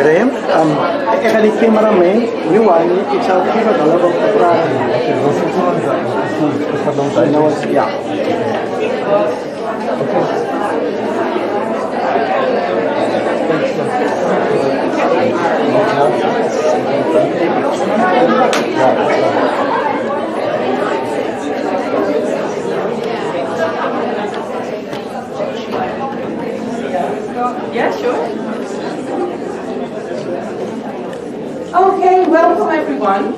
Graham. Era di cameraman, you are it's out here at the level of the yeah. Yeah, sure. Okay, welcome everyone.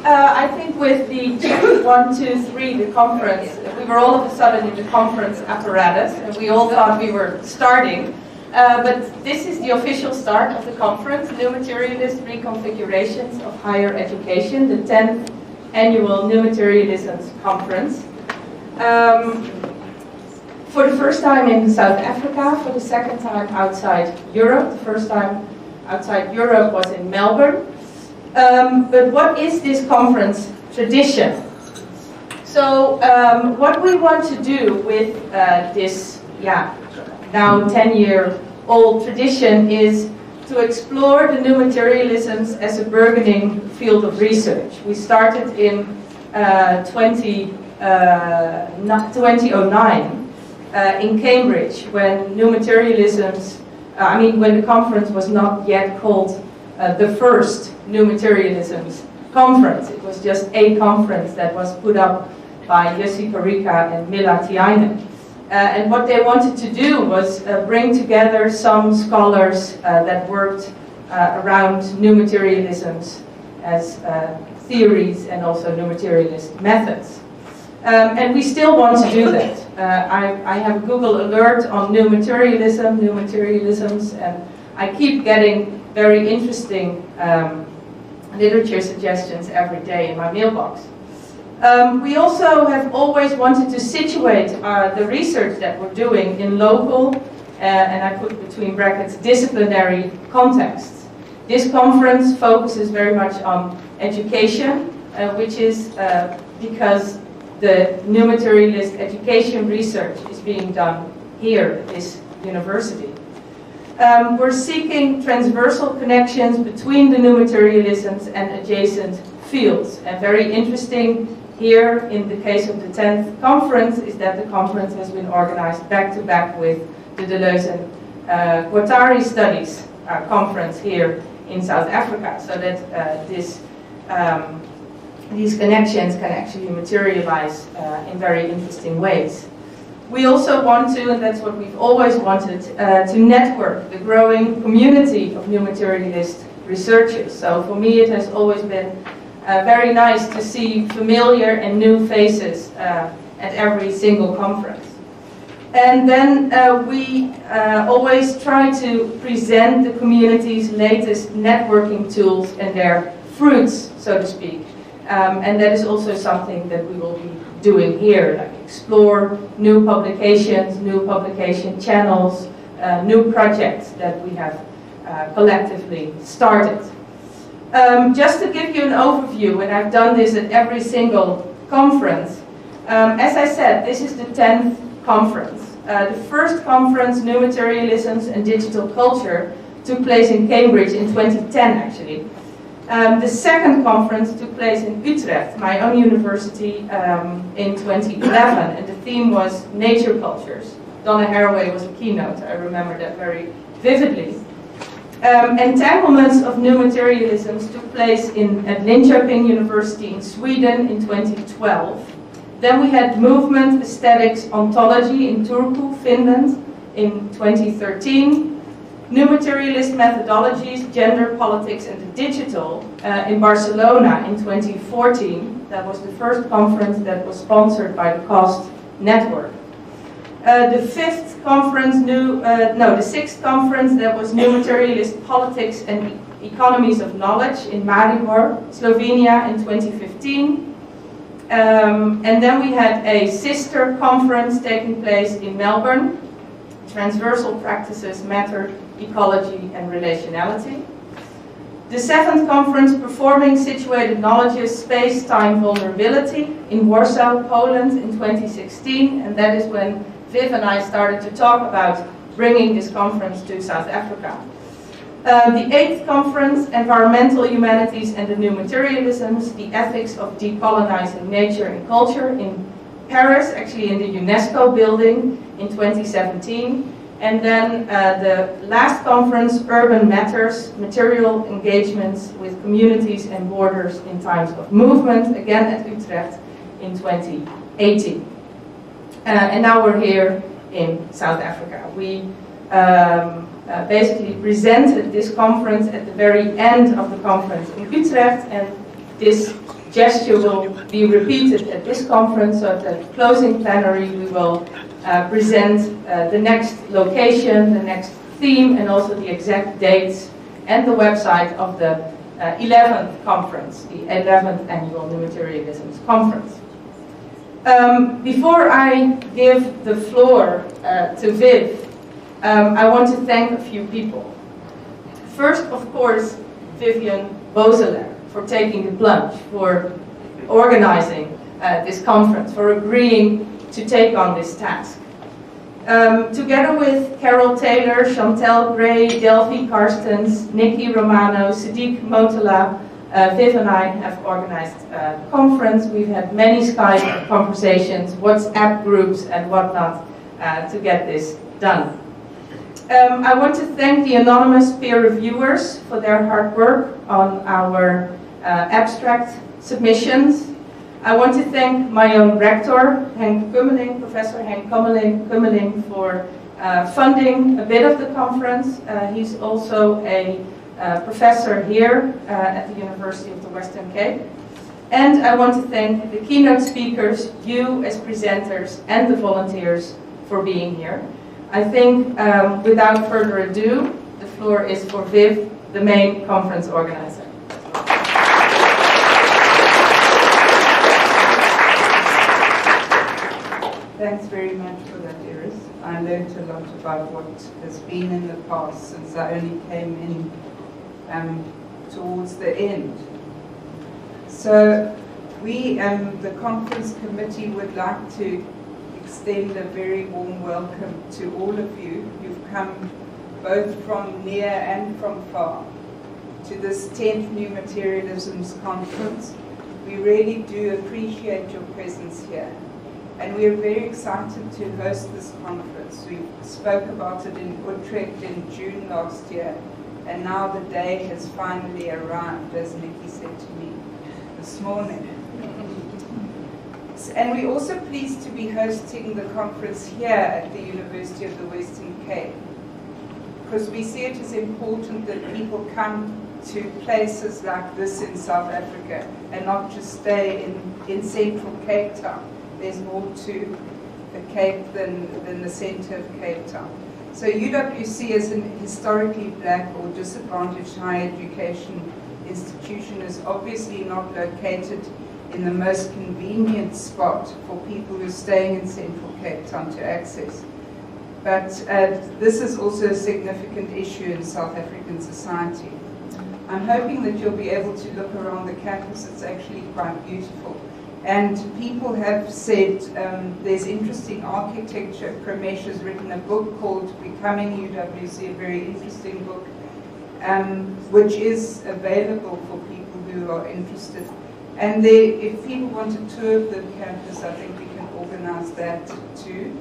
I think with the 1, 2, 3, the conference, we were all of a sudden in the conference apparatus, and we all thought we were starting. But this is the official start of the conference, New Materialist Reconfigurations of Higher Education, the 10th annual New Materialisms Conference. For the first time in South Africa, for the second time outside Europe. The first time outside Europe was in Melbourne. But what is this conference tradition? So what we want to do with this, now 10-year-old tradition is to explore the new materialisms as a burgeoning field of research. We started in 2009 in Cambridge, when new materialisms, when the conference was not yet called the first New Materialisms Conference. It was just a conference that was put up by Jussi Parikka and Mila Tiainen. And what they wanted to do was bring together some scholars that worked around new materialisms as theories and also new materialist methods. And we still want to do that. I have a Google alert on new materialisms, and I keep getting very interesting literature suggestions every day in my mailbox. We also have always wanted to situate the research that we're doing in local, and I put between brackets, disciplinary contexts. This conference focuses very much on education, which is because the new materialist education research is being done here at this university. We're seeking transversal connections between the new materialisms and adjacent fields. And very interesting here in the case of the 10th conference is that the conference has been organized back-to-back with the Deleuze and Guattari Studies conference here in South Africa, so that these connections can actually materialize in very interesting ways. We also want to, and that's what we've always wanted, to network the growing community of new materialist researchers. So for me it has always been very nice to see familiar and new faces at every single conference. And then we always try to present the community's latest networking tools and their fruits, so to speak. And that is also something that we will be doing here, like explore new publications, new publication channels, new projects that we have collectively started. Just to give you an overview, and I've done this at every single conference, as I said, this is the 10th conference. The first conference, New Materialisms and Digital Culture, took place in Cambridge in 2010 actually. The second conference took place in Utrecht, my own university, in 2011, and the theme was nature cultures. Donna Haraway was a keynote, I remember that very vividly. Entanglements of new materialisms took place at Linköping University in Sweden in 2012. Then we had movement, aesthetics, ontology in Turku, Finland in 2013. New materialist methodologies, gender, politics, and the digital in Barcelona in 2014. That was the first conference that was sponsored by the COST network. The sixth conference, that was New Materialist Politics and Economies of Knowledge in Maribor, Slovenia in 2015. And then we had a sister conference taking place in Melbourne, Transversal Practices Matter, Ecology and Relationality. The seventh conference, Performing Situated Knowledges, Space, Time, Vulnerability in Warsaw, Poland in 2016, and that is when Viv and I started to talk about bringing this conference to South Africa. The 8th conference, Environmental Humanities and the New Materialisms, the Ethics of Decolonizing Nature and Culture in Paris, actually in the UNESCO building in 2017. And then the last conference, Urban Matters, Material Engagements with Communities and Borders in Times of Movement, again at Utrecht in 2018. And now we're here in South Africa. We basically presented this conference at the very end of the conference in Utrecht, and this gesture will be repeated at this conference. So at the closing plenary we will present the next location, the next theme, and also the exact dates and the website of the 11th conference, the 11th Annual New Materialisms Conference. Before I give the floor to Viv, I want to thank a few people. First, of course, Vivian Bozeler for taking the plunge, for organizing this conference, for agreeing to take on this task. Together with Carol Taylor, Chantel Gray, Delphi Karstens, Nikki Romano, Sadiq Motala, Viv and I have organized the conference. We've had many Skype conversations, WhatsApp groups and whatnot to get this done. I want to thank the anonymous peer reviewers for their hard work on our abstract submissions. I want to thank my own rector, Henk Kummeling, Professor Henk Kummeling, for funding a bit of the conference. He's also a professor here at the University of the Western Cape. And I want to thank the keynote speakers, you as presenters, and the volunteers for being here. I think, without further ado, the floor is for Viv, the main conference organizer. Thanks very much for that, Iris. I learned a lot about what has been in the past since I only came in towards the end. So we, the conference committee, would like to extend a very warm welcome to all of you. You've come both from near and from far to this 10th New Materialisms Conference. We really do appreciate your presence here. And we are very excited to host this conference. We spoke about it in Utrecht in June last year, and now the day has finally arrived, as Nikki said to me this morning. And we're also pleased to be hosting the conference here at the University of the Western Cape, because we see it as important that people come to places like this in South Africa and not just stay in central Cape Town. There's more to the Cape than the centre of Cape Town. So UWC, as an historically black or disadvantaged higher education institution, is obviously not located in the most convenient spot for people who are staying in central Cape Town to access. But this is also a significant issue in South African society. I'm hoping that you'll be able to look around the campus. It's actually quite beautiful. And people have said there's interesting architecture. Pramesh has written a book called Becoming UWC, a very interesting book, which is available for people who are interested. And if people want a tour of the campus, I think we can organize that too.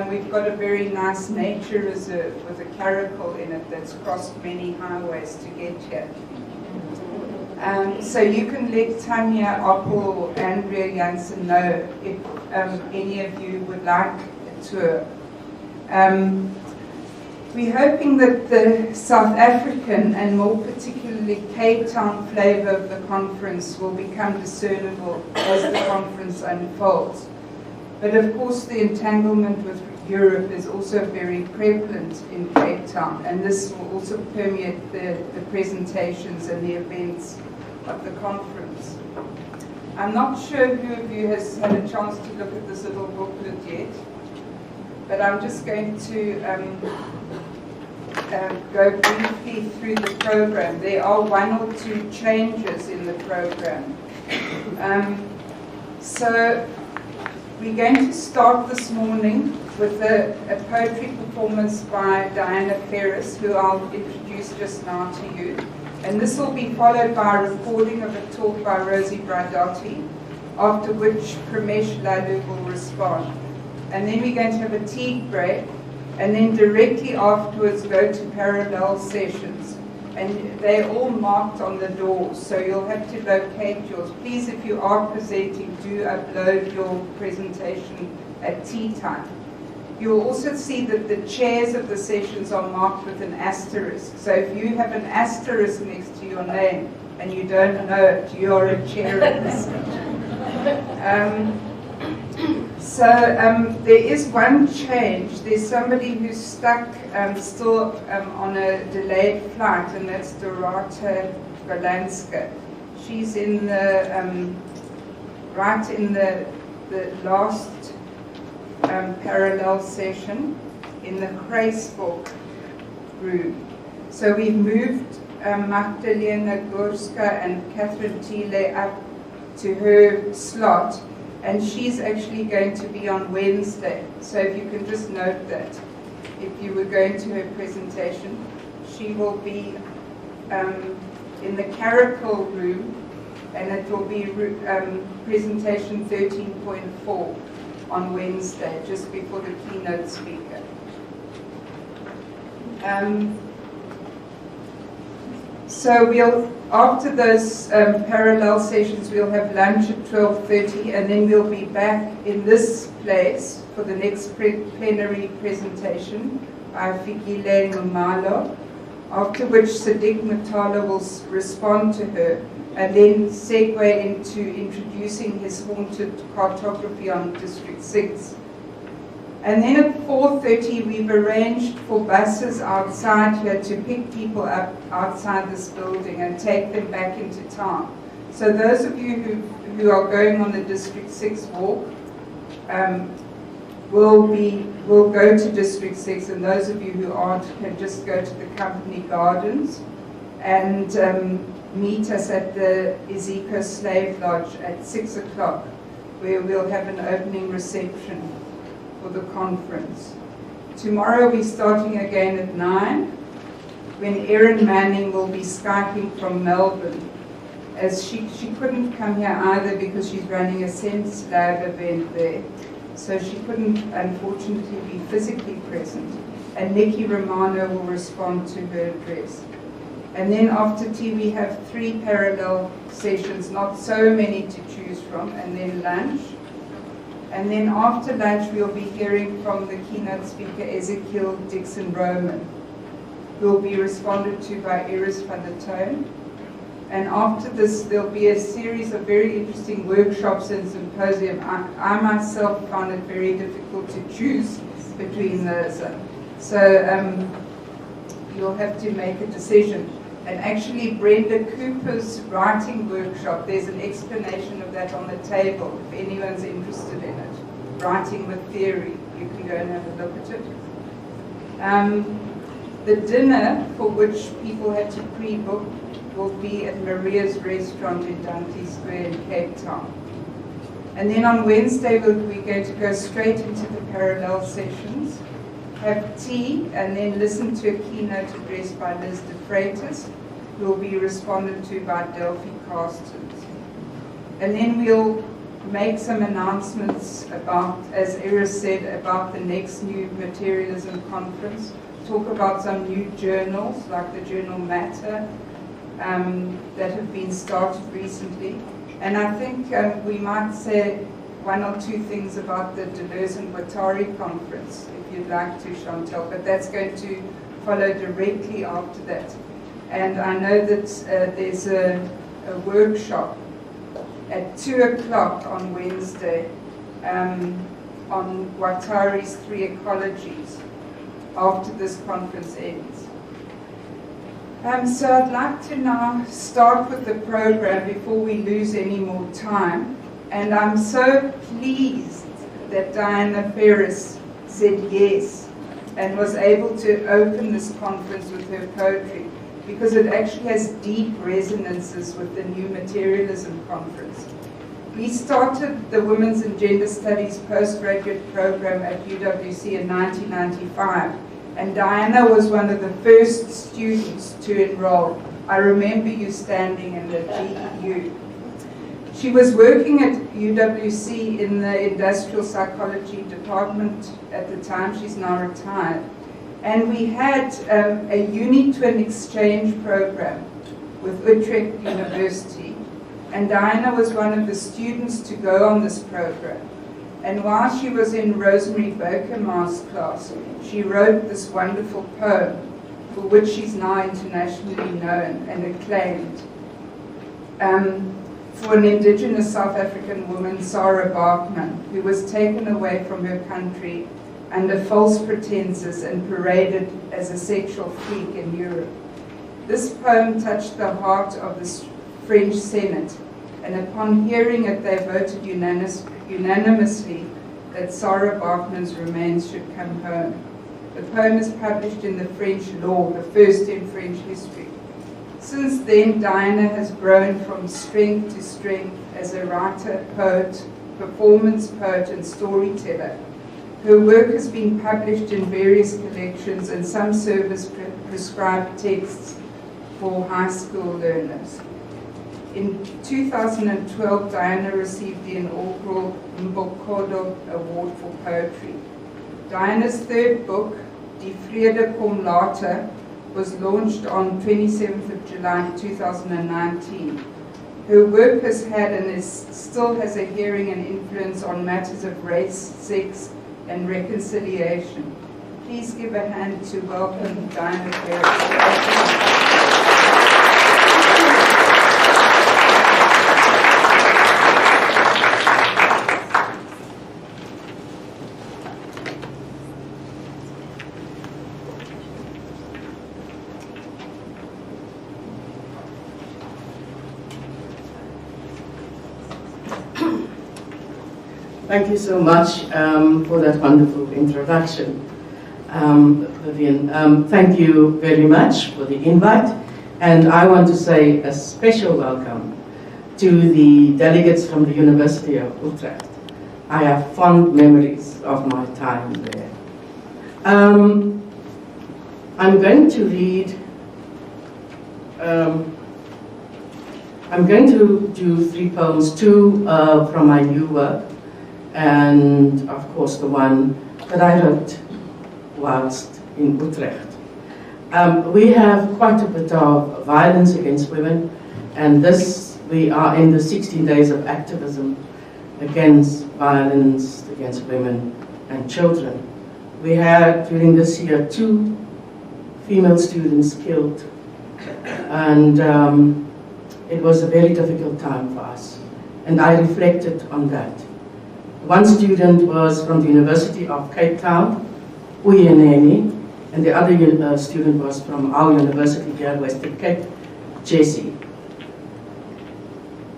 We've got a very nice nature reserve with a caracal in it that's crossed many highways to get here. So you can let Tanya, Oppel, or Andrea Jansen know if any of you would like a tour. We're hoping that the South African and more particularly Cape Town flavour of the conference will become discernible as the conference unfolds. But of course the entanglement with Europe is also very prevalent in Cape Town, and this will also permeate the presentations and the events of the conference. I'm not sure who of you has had a chance to look at this little booklet yet, but I'm just going to go briefly through the program. There are 1 or 2 changes in the program. So We're going to start this morning with a poetry performance by Diana Ferris, who I'll introduce just now to you. And this will be followed by a recording of a talk by Rosie Braidotti, after which Pramesh Lalu will respond. And then we're going to have a tea break, and then directly afterwards go to parallel sessions. And they're all marked on the doors, so you'll have to locate yours. Please, if you are presenting, do upload your presentation at tea time. You'll also see that the chairs of the sessions are marked with an asterisk. So if you have an asterisk next to your name and you don't know it, you're a chair of the session. There is one change. There's somebody who's stuck still on a delayed flight, and that's Dorota Golanska. She's in the right in the last parallel session in the Kreisburg room. So we've moved Magdalena Gurska and Catherine Thiele up to her slot, and she's actually going to be on Wednesday. So if you can just note that, if you were going to her presentation, she will be in the Caracal room, and it will be presentation 13.4 on Wednesday, just before the keynote speaker. So after those parallel sessions, we'll have lunch at 12:30, and then we'll be back in this place for the next plenary presentation by Fikile Ngumalo, after which Sadiq Mutala will respond to her, and then segue into introducing his haunted cartography on District 6. And then at 4:30, we've arranged for buses outside here to pick people up outside this building and take them back into town. So those of you who are going on the District 6 walk will go to District 6, and those of you who aren't can just go to the company gardens and meet us at the Ezekiel Slave Lodge at 6 o'clock, where we'll have an opening reception for the conference. Tomorrow we're starting again at 9, when Erin Manning will be Skyping from Melbourne, as she couldn't come here either because she's running a Sense Lab event there, so she couldn't unfortunately be physically present, and Nikki Romano will respond to her address. And then after tea we have 3 parallel sessions, not so many to choose from, and then lunch. And then after lunch, we'll be hearing from the keynote speaker, Ezekiel Dixon Roman, who will be responded to by Iris van der Toon. And after this, there'll be a series of very interesting workshops and symposium. I myself found it very difficult to choose between those. So you'll have to make a decision. And actually, Brenda Cooper's writing workshop, there's an explanation of that on the table, if anyone's interested in it. Writing with Theory, you can go and have a look at it. The dinner, for which people had to pre-book, will be at Maria's restaurant in Dante Square in Cape Town. And then on Wednesday, we're going to go straight into the parallel sessions, have tea, and then listen to a keynote address by Liz de Freitas, who will be responded to by Delphi Carstens. And then we'll make some announcements about, as Iris said, about the next new Materialism conference, talk about some new journals, like the journal Matter, that have been started recently. And I think we might say 1 or 2 things about the Deleuze and Guattari conference, if you'd like to, Chantal, but that's going to follow directly after that. And I know that there's a workshop at 2 o'clock on Wednesday on Guattari's 3 ecologies after this conference ends. So I'd like to now start with the program before we lose any more time. And I'm so pleased that Diana Ferris said yes and was able to open this conference with her poetry, because it actually has deep resonances with the new Materialism conference. We started the Women's and Gender Studies postgraduate program at UWC in 1995, and Diana was one of the first students to enroll. I remember you standing in the GEU. She was working at UWC in the industrial psychology department at the time. She's now retired. And we had a uni-twin exchange program with Utrecht University. And Diana was one of the students to go on this program. And while she was in Rosemary Bokerma's class, she wrote this wonderful poem for which she's now internationally known and acclaimed. For an indigenous South African woman, Sarah Bachman, who was taken away from her country under false pretenses and paraded as a sexual freak in Europe. This poem touched the heart of the French Senate, and upon hearing it, they voted unanimously that Sarah Bachman's remains should come home. The poem is published in the French law, the first in French history. Since then, Diana has grown from strength to strength as a writer, poet, performance poet, and storyteller. Her work has been published in various collections and some service prescribed texts for high school learners. In 2012, Diana received the inaugural Mbokodo Award for Poetry. Diana's third book, Die Vrede Kom Later, was launched on 27th of July 2019. Her work has had and still has a hearing and influence on matters of race, sex, and reconciliation. Please give a hand to welcome Diana Ferris. Thank you so much for that wonderful introduction, Vivian. Thank you very much for the invite, and I want to say a special welcome to the delegates from the University of Utrecht. I have fond memories of my time there. I'm going to read, I'm going to do 3 poems, 2 from my new work, and of course the one that I wrote whilst in Utrecht. We have quite a bit of violence against women, and we are in the 16 days of activism against violence against women and children. We had during this year 2 female students killed, and it was a very difficult time for us, and I reflected on that. One student was from the University of Cape Town, Uyeneni, and the other student was from our university here, Western Cape, Jessie.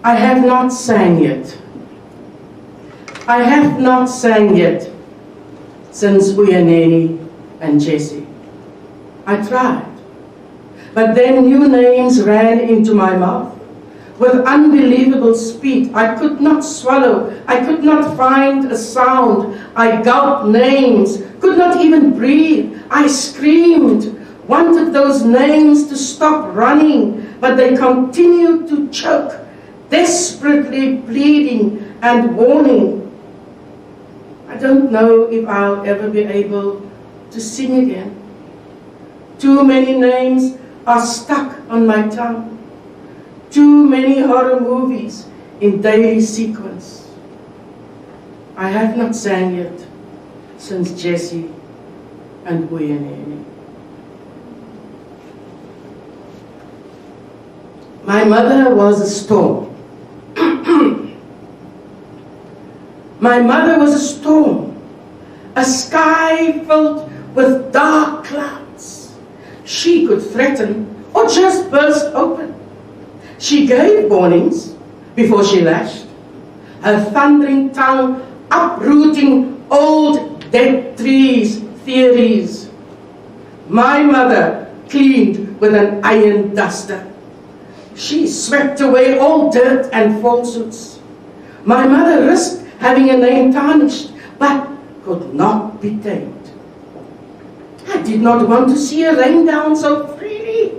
I have not sang yet. I have not sang yet since Uyeneni and Jessie. I tried, but then new names ran into my mouth. With unbelievable speed, I could not swallow, I could not find a sound. I gulped names, could not even breathe. I screamed, wanted those names to stop running, but they continued to choke, desperately pleading and warning. I don't know if I'll ever be able to sing again. Too many names are stuck on my tongue. Too many horror movies in daily sequence. I have not sang yet since Jessie and Uyeneni. My mother was a storm. My mother was a storm, a sky filled with dark clouds. She could threaten or just burst open. She gave warnings before she lashed, her thundering tongue uprooting old dead trees, theories. My mother cleaned with an iron duster. She swept away all dirt and falsehoods. My mother risked having a name tarnished, but could not be tamed. I did not want to see her rain down so freely.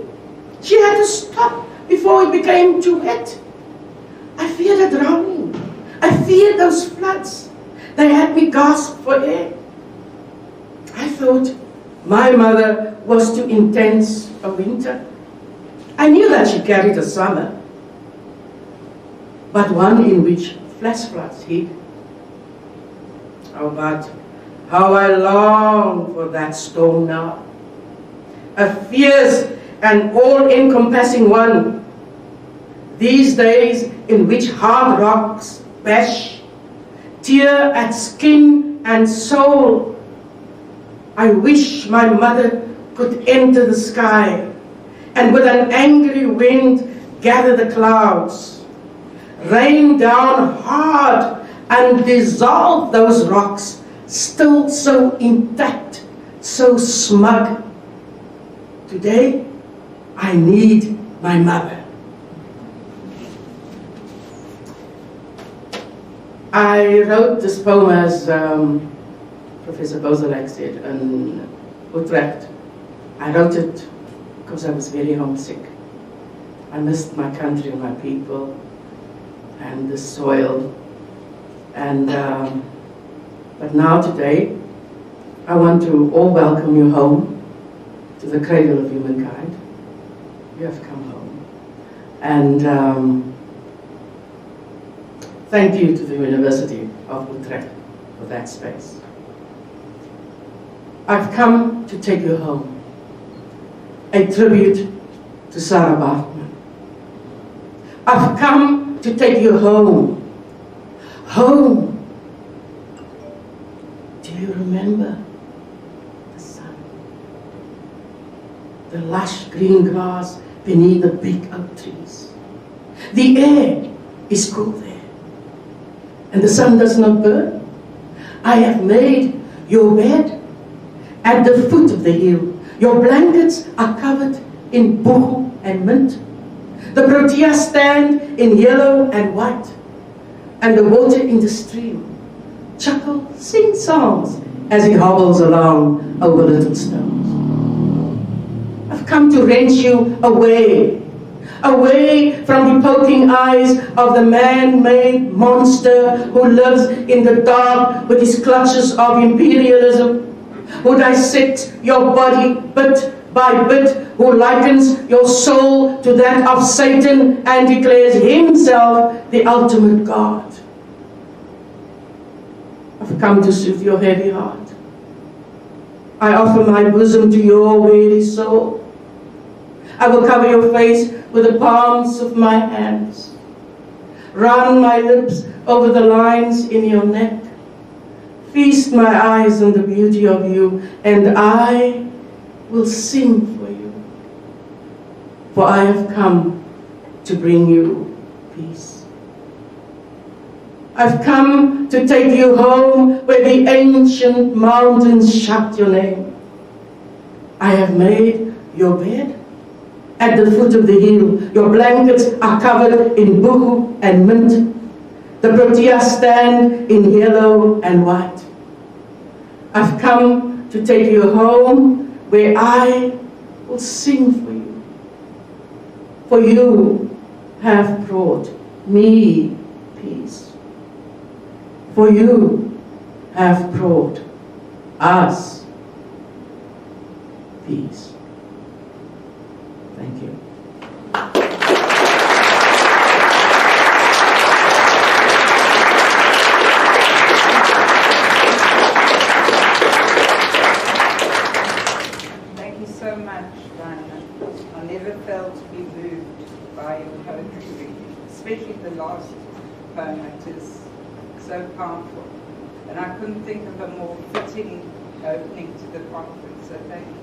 She had to stop before it became too wet. I feared a drowning. I feared those floods. They had me gasp for air. I thought my mother was too intense a winter. I knew that she carried a summer, but one in which flash floods hid. Oh, but how I long for that storm now. A fierce and all-encompassing one. These days in which hard rocks bash, tear at skin and soul. I wish my mother could enter the sky and with an angry wind gather the clouds, rain down hard and dissolve those rocks, still so intact, so smug. Today, I need my mother. I wrote this poem, as Professor Bozelak said, in Utrecht. I wrote it because I was very homesick. I missed my country and my people and the soil. And but now today, I want to all welcome you home to the cradle of humankind. You have come home. And thank you to the University of Utrecht for that space. I've come to take you home. A tribute to Sarah Bartman. I've come to take you home. Home. Do you remember the sun? The lush green grass beneath the big oak trees. The air is cool there. And the sun does not burn. I have made your bed at the foot of the hill. Your blankets are covered in boho and mint. The proteas stand in yellow and white. And the water in the stream chuckle, sing songs as it hobbles along over little stones. I've come to wrench you away, away from the poking eyes of the man-made monster who lives in the dark with his clutches of imperialism, who dissects your body bit by bit, who likens your soul to that of Satan and declares himself the ultimate God. I've come to soothe your heavy heart. I offer my bosom to your weary soul. I will cover your face with the palms of my hands, run my lips over the lines in your neck, feast my eyes on the beauty of you, and I will sing for you. For I have come to bring you peace. I've come to take you home where the ancient mountains shout your name. I have made your bed at the foot of the hill. Your blankets are covered in boho and mint. The proteas stand in yellow and white. I've come to take you home where I will sing for you. For you have brought me peace. For you have brought us peace. Thank you. Thank you so much, Rainer. I never failed to be moved by your poetry, especially the last poem. It is so powerful. And I couldn't think of a more fitting opening to the conference, so thank you.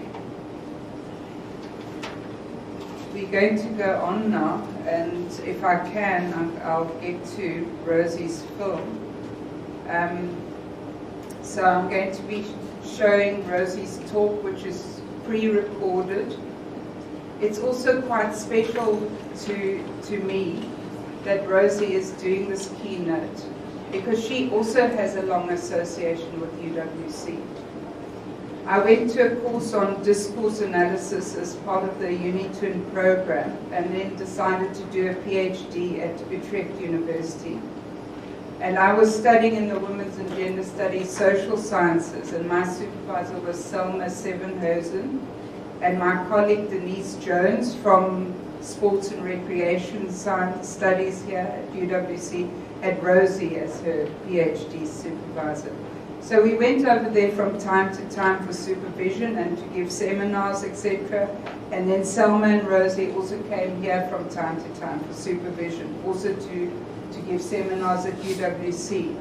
We're going to go on now, and if I can, I'll get to Rosie's film. So I'm going to be showing Rosie's talk, which is pre-recorded. It's also quite special to me that Rosie is doing this keynote, because she also has a long association with UWC. I went to a course on discourse analysis as part of the UniTwin program, and then decided to do a PhD at Utrecht University. And I was studying in the Women's and Gender Studies Social Sciences, and my supervisor was Selma Sevenhosen, and my colleague Denise Jones from Sports and Recreation Science Studies here at UWC had Rosie as her PhD supervisor. So we went over there from time to time for supervision and to give seminars, etc. And then Selma and Rosie also came here from time to time for supervision, also to give seminars at UWC.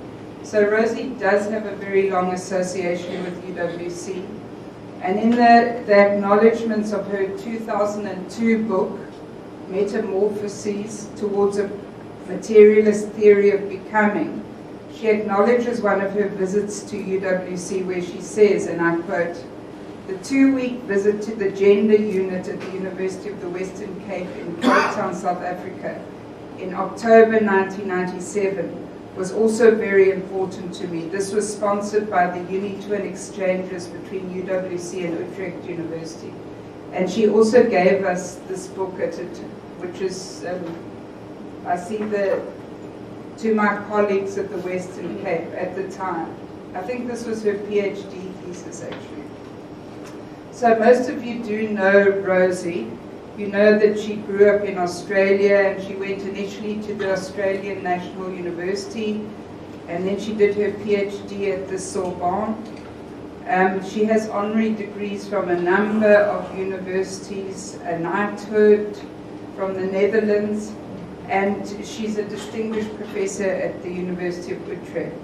So Rosie does have a very long association with UWC. And in the acknowledgements of her 2002 book, Metamorphoses Towards a Materialist Theory of Becoming, she acknowledges one of her visits to UWC where she says, and I quote, "The 2-week visit to the gender unit at the University of the Western Cape in Cape Town, South Africa, in October 1997 was also very important to me. This was sponsored by the UniTwin exchanges between UWC and Utrecht University." And she also gave us this book at it, which is, I see to my colleagues at the Western Cape at the time. I think this was her PhD thesis actually. So most of you do know Rosie. You know that she grew up in Australia, and she went initially to the Australian National University, and then she did her PhD at the Sorbonne. She has honorary degrees from a number of universities, a knighthood from the Netherlands, and she's a distinguished professor at the University of Utrecht.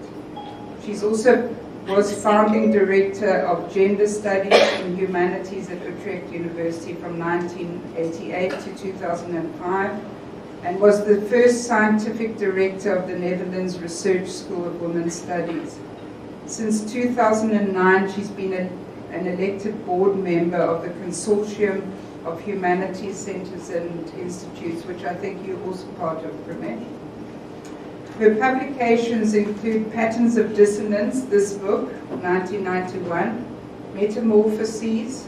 She's also was founding director of Gender Studies and Humanities at Utrecht University from 1988 to 2005, and was the first scientific director of the Netherlands Research School of Women's Studies. Since 2009, she's been an elected board member of the Consortium of Humanities Centers and Institutes, which I think you're also part of, Ramesh. Her publications include Patterns of Dissonance, this book, 1991, Metamorphoses,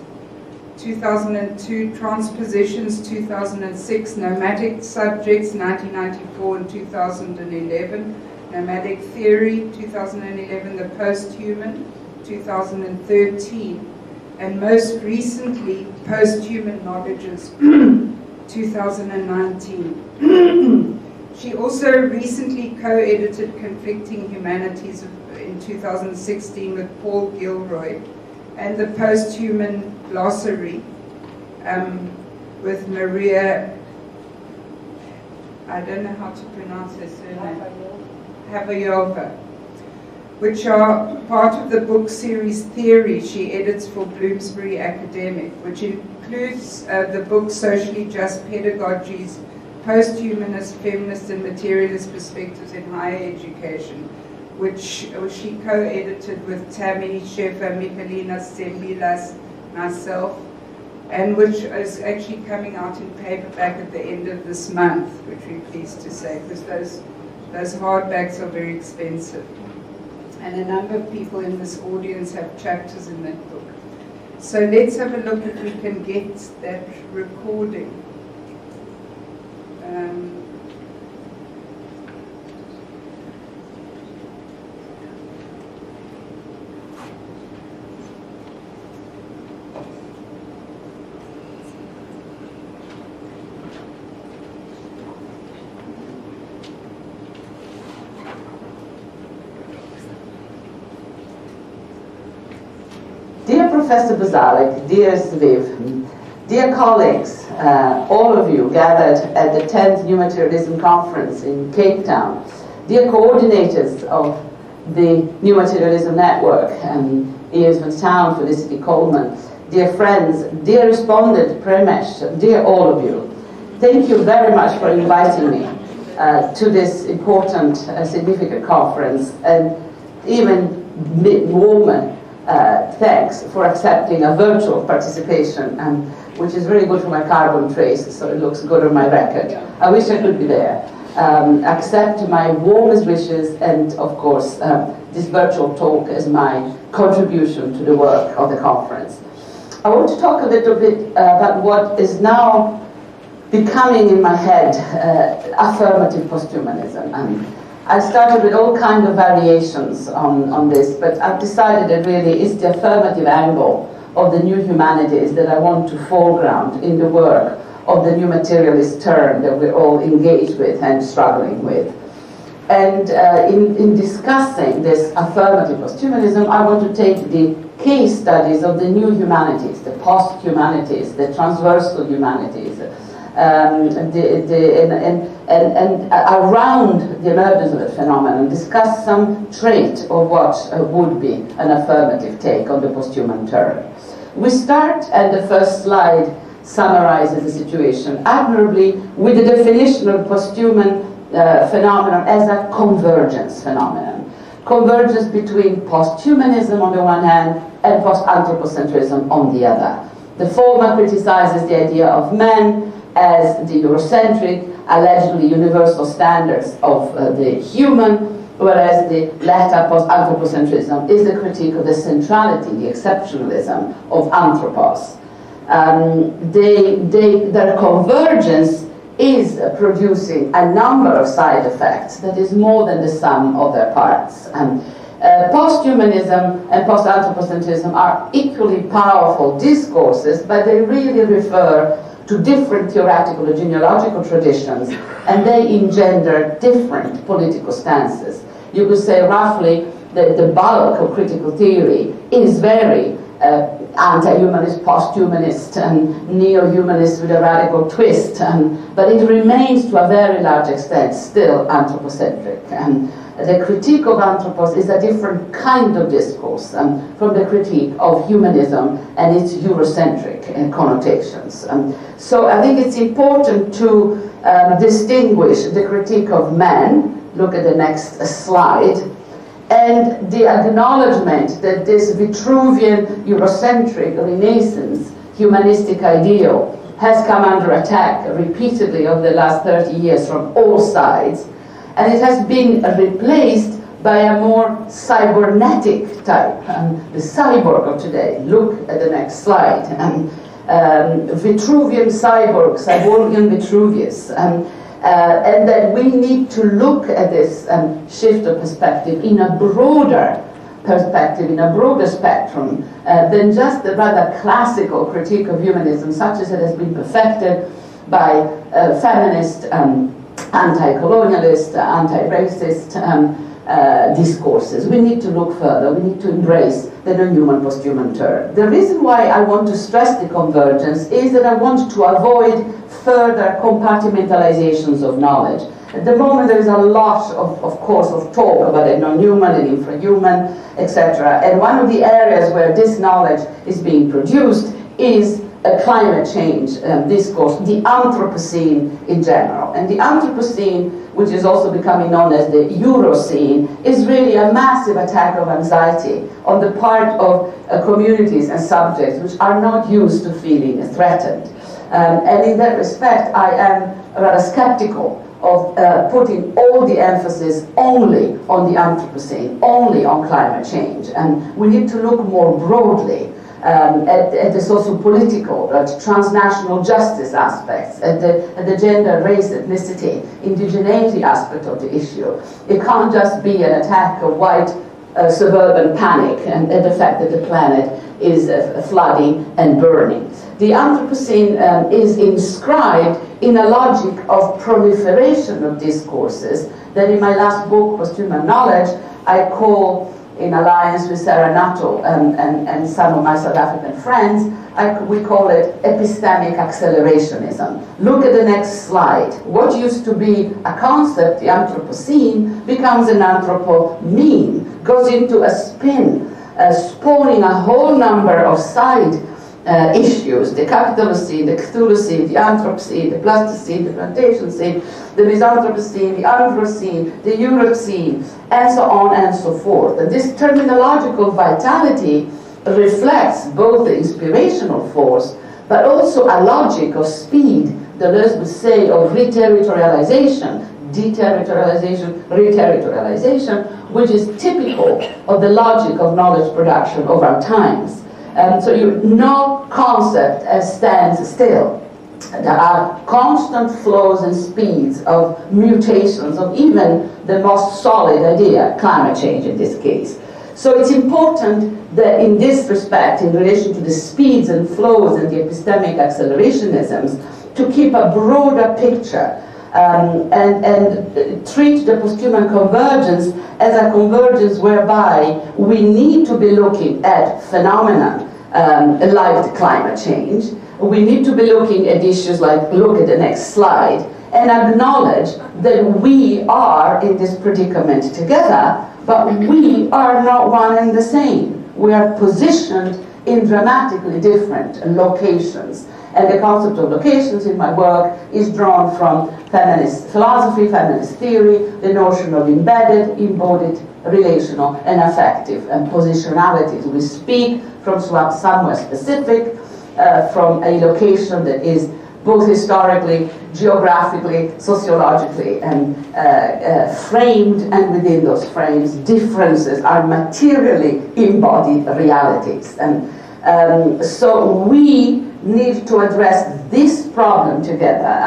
2002, Transpositions, 2006, Nomadic Subjects, 1994 and 2011, Nomadic Theory, 2011, The Posthuman, 2013, and most recently, Posthuman Knowledges, 2019. She also recently co-edited Conflicting Humanities in 2016 with Paul Gilroy, and the Posthuman Glossary with Maria, I don't know how to pronounce her surname, Havayova, which are part of the book series Theory she edits for Bloomsbury Academic, which includes the book Socially Just Pedagogies, Posthumanist, Feminist and Materialist Perspectives in Higher Education, which she co-edited with Tammy Sheffer, Michalina Stembilas, myself, and which is actually coming out in paperback at the end of this month, which we're pleased to say, because those hardbacks are very expensive. And a number of people in this audience have chapters in that book. So let's have a look if we can get that recording. Dear Professor Bazalik, dear Sviv, dear colleagues, all of you gathered at the 10th New Materialism Conference in Cape Town, dear coordinators of the New Materialism Network and Ian van Town, Felicity Coleman, dear friends, dear respondent Premesh, dear all of you, thank you very much for inviting me to this important, significant conference, and even warmer thanks for accepting a virtual participation, which is very good for my carbon trace, so it looks good on my record. I wish I could be there. accept my warmest wishes and, of course, this virtual talk as my contribution to the work of the conference. I want to talk a little bit about what is now becoming in my head affirmative posthumanism. And I started with all kinds of variations on this, but I've decided that really it's the affirmative angle of the new humanities that I want to foreground in the work of the new materialist turn that we're all engaged with and struggling with. And in discussing this affirmative posthumanism, I want to take the case studies of the new humanities, the post-humanities, the transversal humanities, and around the emergence of the phenomenon, discuss some trait of what would be an affirmative take on the posthuman turn. We start, and the first slide summarizes the situation admirably with the definition of posthuman phenomenon as a convergence phenomenon. Convergence between posthumanism on the one hand and post-anthropocentrism on the other. The former criticizes the idea of man as the Eurocentric, allegedly universal standards of the human, whereas the latter, post-anthropocentrism, is the critique of the centrality, the exceptionalism of anthropos. Their convergence is producing a number of side effects that is more than the sum of their parts. Posthumanism and post-anthropocentrism are equally powerful discourses, but they really refer to different theoretical or genealogical traditions, and they engender different political stances. You could say roughly that the bulk of critical theory is very anti-humanist, post-humanist, and neo-humanist with a radical twist, but it remains to a very large extent still anthropocentric. The critique of anthropos is a different kind of discourse from the critique of humanism and its Eurocentric connotations. So I think it's important to distinguish the critique of man, look at the next slide, and the acknowledgement that this Vitruvian Eurocentric Renaissance humanistic ideal has come under attack repeatedly over the last 30 years from all sides, and it has been replaced by a more cybernetic type, the cyborg of today. Look at the next slide. Vitruvian cyborg, Cyborgian Vitruvius. And that we need to look at this shift of perspective in a broader perspective, in a broader spectrum than just the rather classical critique of humanism, such as it has been perfected by feminist, anti-colonialist, anti-racist discourses. We need to look further. We need to embrace the non-human posthuman turn. The reason why I want to stress the convergence is that I want to avoid further compartmentalizations of knowledge. At the moment there is a lot of course of talk about the non-human and infrahuman, etc. And one of the areas where this knowledge is being produced is a climate change discourse, the Anthropocene in general. And the Anthropocene, which is also becoming known as the Eurocene, is really a massive attack of anxiety on the part of communities and subjects which are not used to feeling threatened. And in that respect, I am rather skeptical of putting all the emphasis only on the Anthropocene, only on climate change. And we need to look more broadly at the socio-political, transnational justice aspects, at the gender, race, ethnicity, indigeneity aspect of the issue. It can't just be an attack of white suburban panic and the fact that the planet is flooding and burning. The Anthropocene is inscribed in a logic of proliferation of discourses that in my last book, Posthuman Knowledge, I call, in alliance with Sarah Nuttall and some of my South African friends, we call it epistemic accelerationism. Look at the next slide. What used to be a concept, the Anthropocene, becomes an anthropomeme, goes into a spin, spawning a whole number of side issues, the Capitalocene, the Cthulhucene, the Anthropocene, the Plasticene, the Plantationcene, the Misanthropocene, the Androcene, the Eurocene, and so on and so forth. And this terminological vitality reflects both the inspirational force, but also a logic of speed, Deleuze would say, of reterritorialization, deterritorialization, reterritorialization, which is typical of the logic of knowledge production of our times. So no concept stands still. There are constant flows and speeds of mutations of even the most solid idea, climate change in this case. So it's important that in this respect, in relation to the speeds and flows and the epistemic accelerationisms, to keep a broader picture and treat the post-human convergence as a convergence whereby we need to be looking at phenomena like climate change. We need to be looking at issues like, look at the next slide, and acknowledge that we are in this predicament together, but we are not one and the same. We are positioned in dramatically different locations. And the concept of locations in my work is drawn from feminist philosophy, feminist theory, the notion of embedded, embodied, relational, and affective, and positionalities. We speak from somewhere specific, from a location that is both historically, geographically, sociologically, and framed, and within those frames, differences are materially embodied realities. And so we need to address this problem together,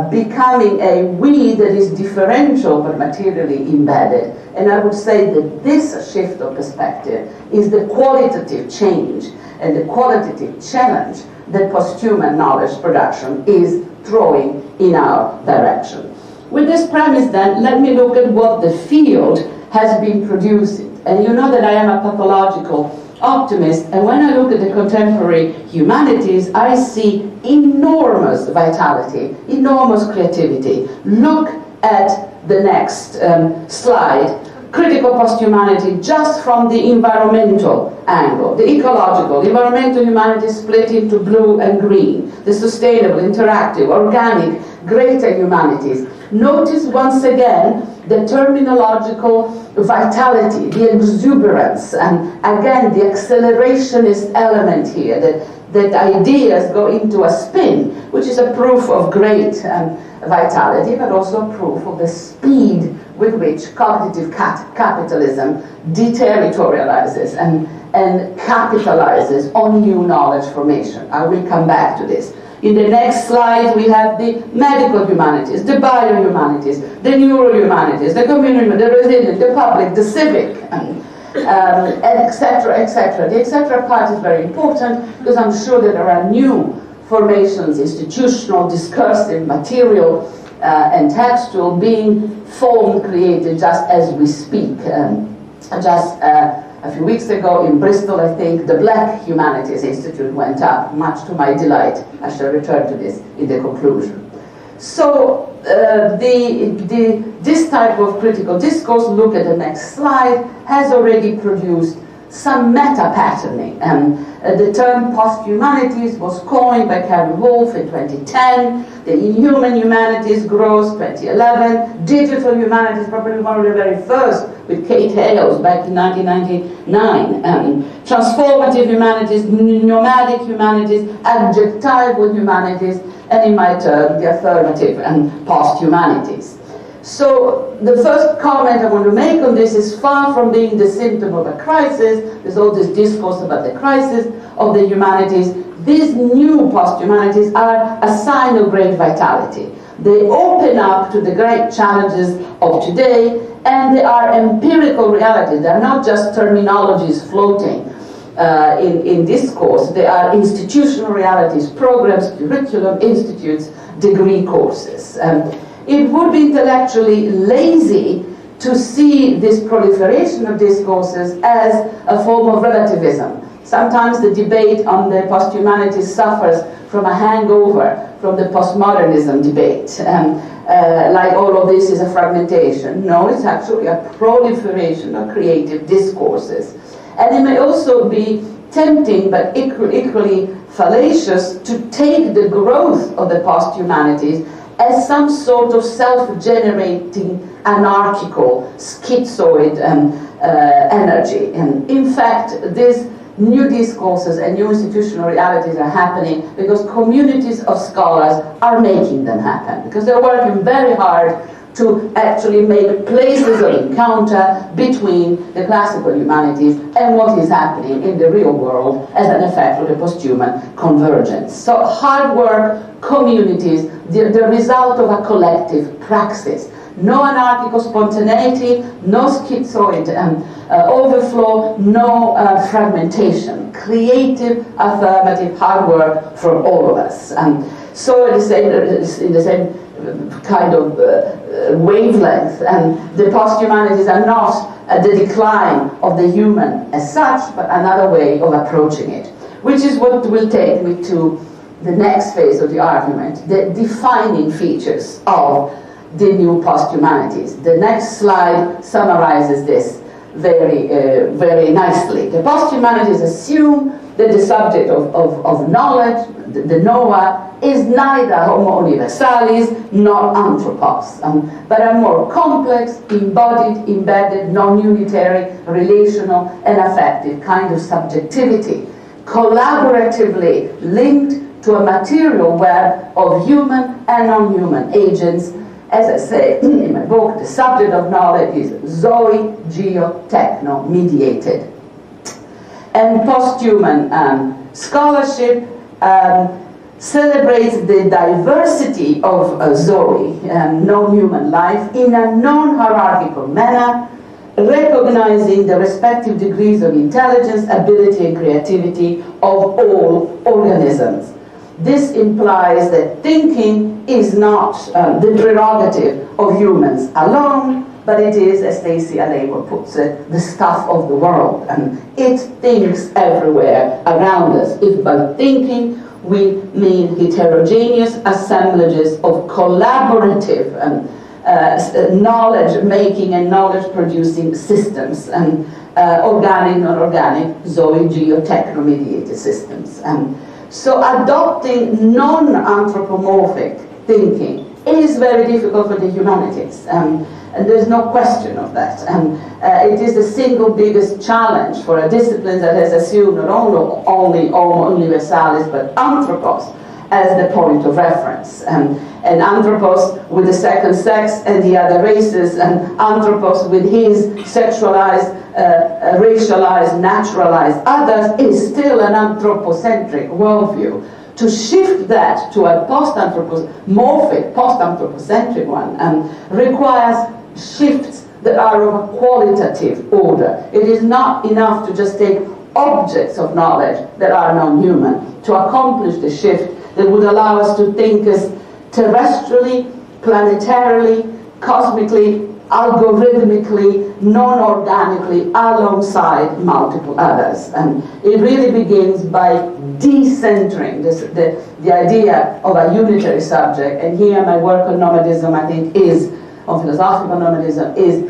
becoming a we that is differential but materially embedded. And I would say that this shift of perspective is the qualitative change and the qualitative challenge that post-human knowledge production is throwing in our direction. With this premise then, let me look at what the field has been producing. And you know that I am a pathological optimist, and when I look at the contemporary humanities, I see enormous vitality, enormous creativity. Look at the next slide. Critical post-humanity just from the environmental angle, the ecological, environmental humanities split into blue and green, the sustainable, interactive, organic, greater humanities. Notice once again the terminological vitality, the exuberance, and again the accelerationist element here, that ideas go into a spin, which is a proof of great vitality, but also a proof of the speed with which cognitive capitalism deterritorializes and capitalizes on new knowledge formation. I will come back to this. In the next slide, we have the medical humanities, the bio-humanities, the neurohumanities, the community, the resilient, the public, the civic, and etc., etc. The etc. part is very important because I'm sure that there are new formations, institutional, discursive, material, and textual being formed, created just as we speak. A few weeks ago in Bristol, I think, the Black Humanities Institute went up, much to my delight. I shall return to this in the conclusion. So this type of critical discourse, look at the next slide, has already produced some meta-patterning. The term post-humanities was coined by Karen Wolf in 2010. The inhuman humanities grows 2011. Digital humanities, probably one of the very first, with Kate Hales back in 1999. Transformative humanities, nomadic humanities, adjectival humanities, and in my term, the affirmative and post-humanities. So the first comment I want to make on this is, far from being the symptom of a crisis, there's all this discourse about the crisis of the humanities, these new post-humanities are a sign of great vitality. They open up to the great challenges of today, and they are empirical realities. They're not just terminologies floating in discourse. They are institutional realities, programs, curriculum, institutes, degree courses. It would be intellectually lazy to see this proliferation of discourses as a form of relativism. Sometimes the debate on the post-humanities suffers from a hangover from the postmodernism debate. Like all of this is a fragmentation. No, it's actually a proliferation of creative discourses. And it may also be tempting, but equally fallacious, to take the growth of the post-humanities as some sort of self-generating, anarchical, schizoid energy. And in fact, these new discourses and new institutional realities are happening because communities of scholars are making them happen, because they're working very hard to actually make places of encounter between the classical humanities and what is happening in the real world as an effect of the post-human convergence. So hard work, communities, the result of a collective praxis. No anarchical spontaneity, no schizoid overflow, no fragmentation. Creative, affirmative, hard work from all of us. So in the same kind of wavelength, and the post-humanities are not the decline of the human as such, but another way of approaching it, which is what will take me to the next phase of the argument, the defining features of the new post-humanities. The next slide summarizes this very nicely. The post-humanities assume that the subject of knowledge, the Noah, is neither homo universalis nor anthropos, but a more complex, embodied, embedded, non-unitary, relational, and affective kind of subjectivity, collaboratively linked to a material web of human and non-human agents. As I say in my book, the subject of knowledge is Zoe, geo, techno, mediated. And post-human scholarship celebrates the diversity of Zoe, non-human life, in a non-hierarchical manner, recognizing the respective degrees of intelligence, ability, and creativity of all organisms. This implies that thinking is not the prerogative of humans alone, but it is, as Stacey Alewa puts it, the stuff of the world. And it thinks everywhere around us. If by thinking we mean heterogeneous assemblages of collaborative knowledge-making and knowledge-producing systems, and organic, non-organic, Zoe, geo, techno-mediated systems. So adopting non-anthropomorphic thinking is very difficult for the humanities, and there's no question of that. It is the single biggest challenge for a discipline that has assumed not only homo universalis but anthropos as the point of reference. And anthropos with the second sex and the other races, and anthropos with his sexualized, racialized, naturalized others is still an anthropocentric worldview. To shift that to a post-anthropomorphic, post-anthropocentric one requires shifts that are of a qualitative order. It is not enough to just take objects of knowledge that are non-human. To accomplish the shift that would allow us to think as terrestrially, planetarily, cosmically, algorithmically, non-organically, alongside multiple others. And it really begins by decentering the idea of a unitary subject. And here my work on nomadism, I think, on philosophical nomadism, is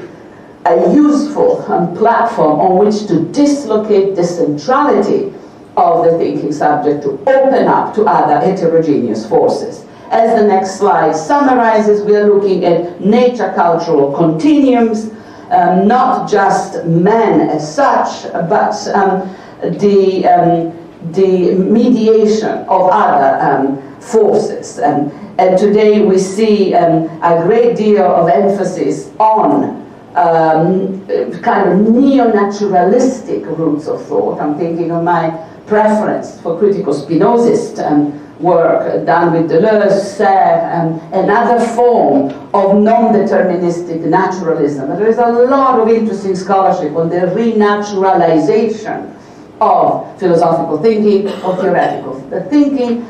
a useful platform on which to dislocate the centrality of the thinking subject, to open up to other heterogeneous forces. As the next slide summarizes, we are looking at nature-cultural continuums, not just man as such, but the mediation of other forces. And today we see a great deal of emphasis on kind of neo-naturalistic roots of thought. I'm thinking of my preference for critical Spinozist work done with Deleuze, Serre, and another form of non-deterministic naturalism. There is a lot of interesting scholarship on the renaturalization of philosophical thinking, of theoretical thinking,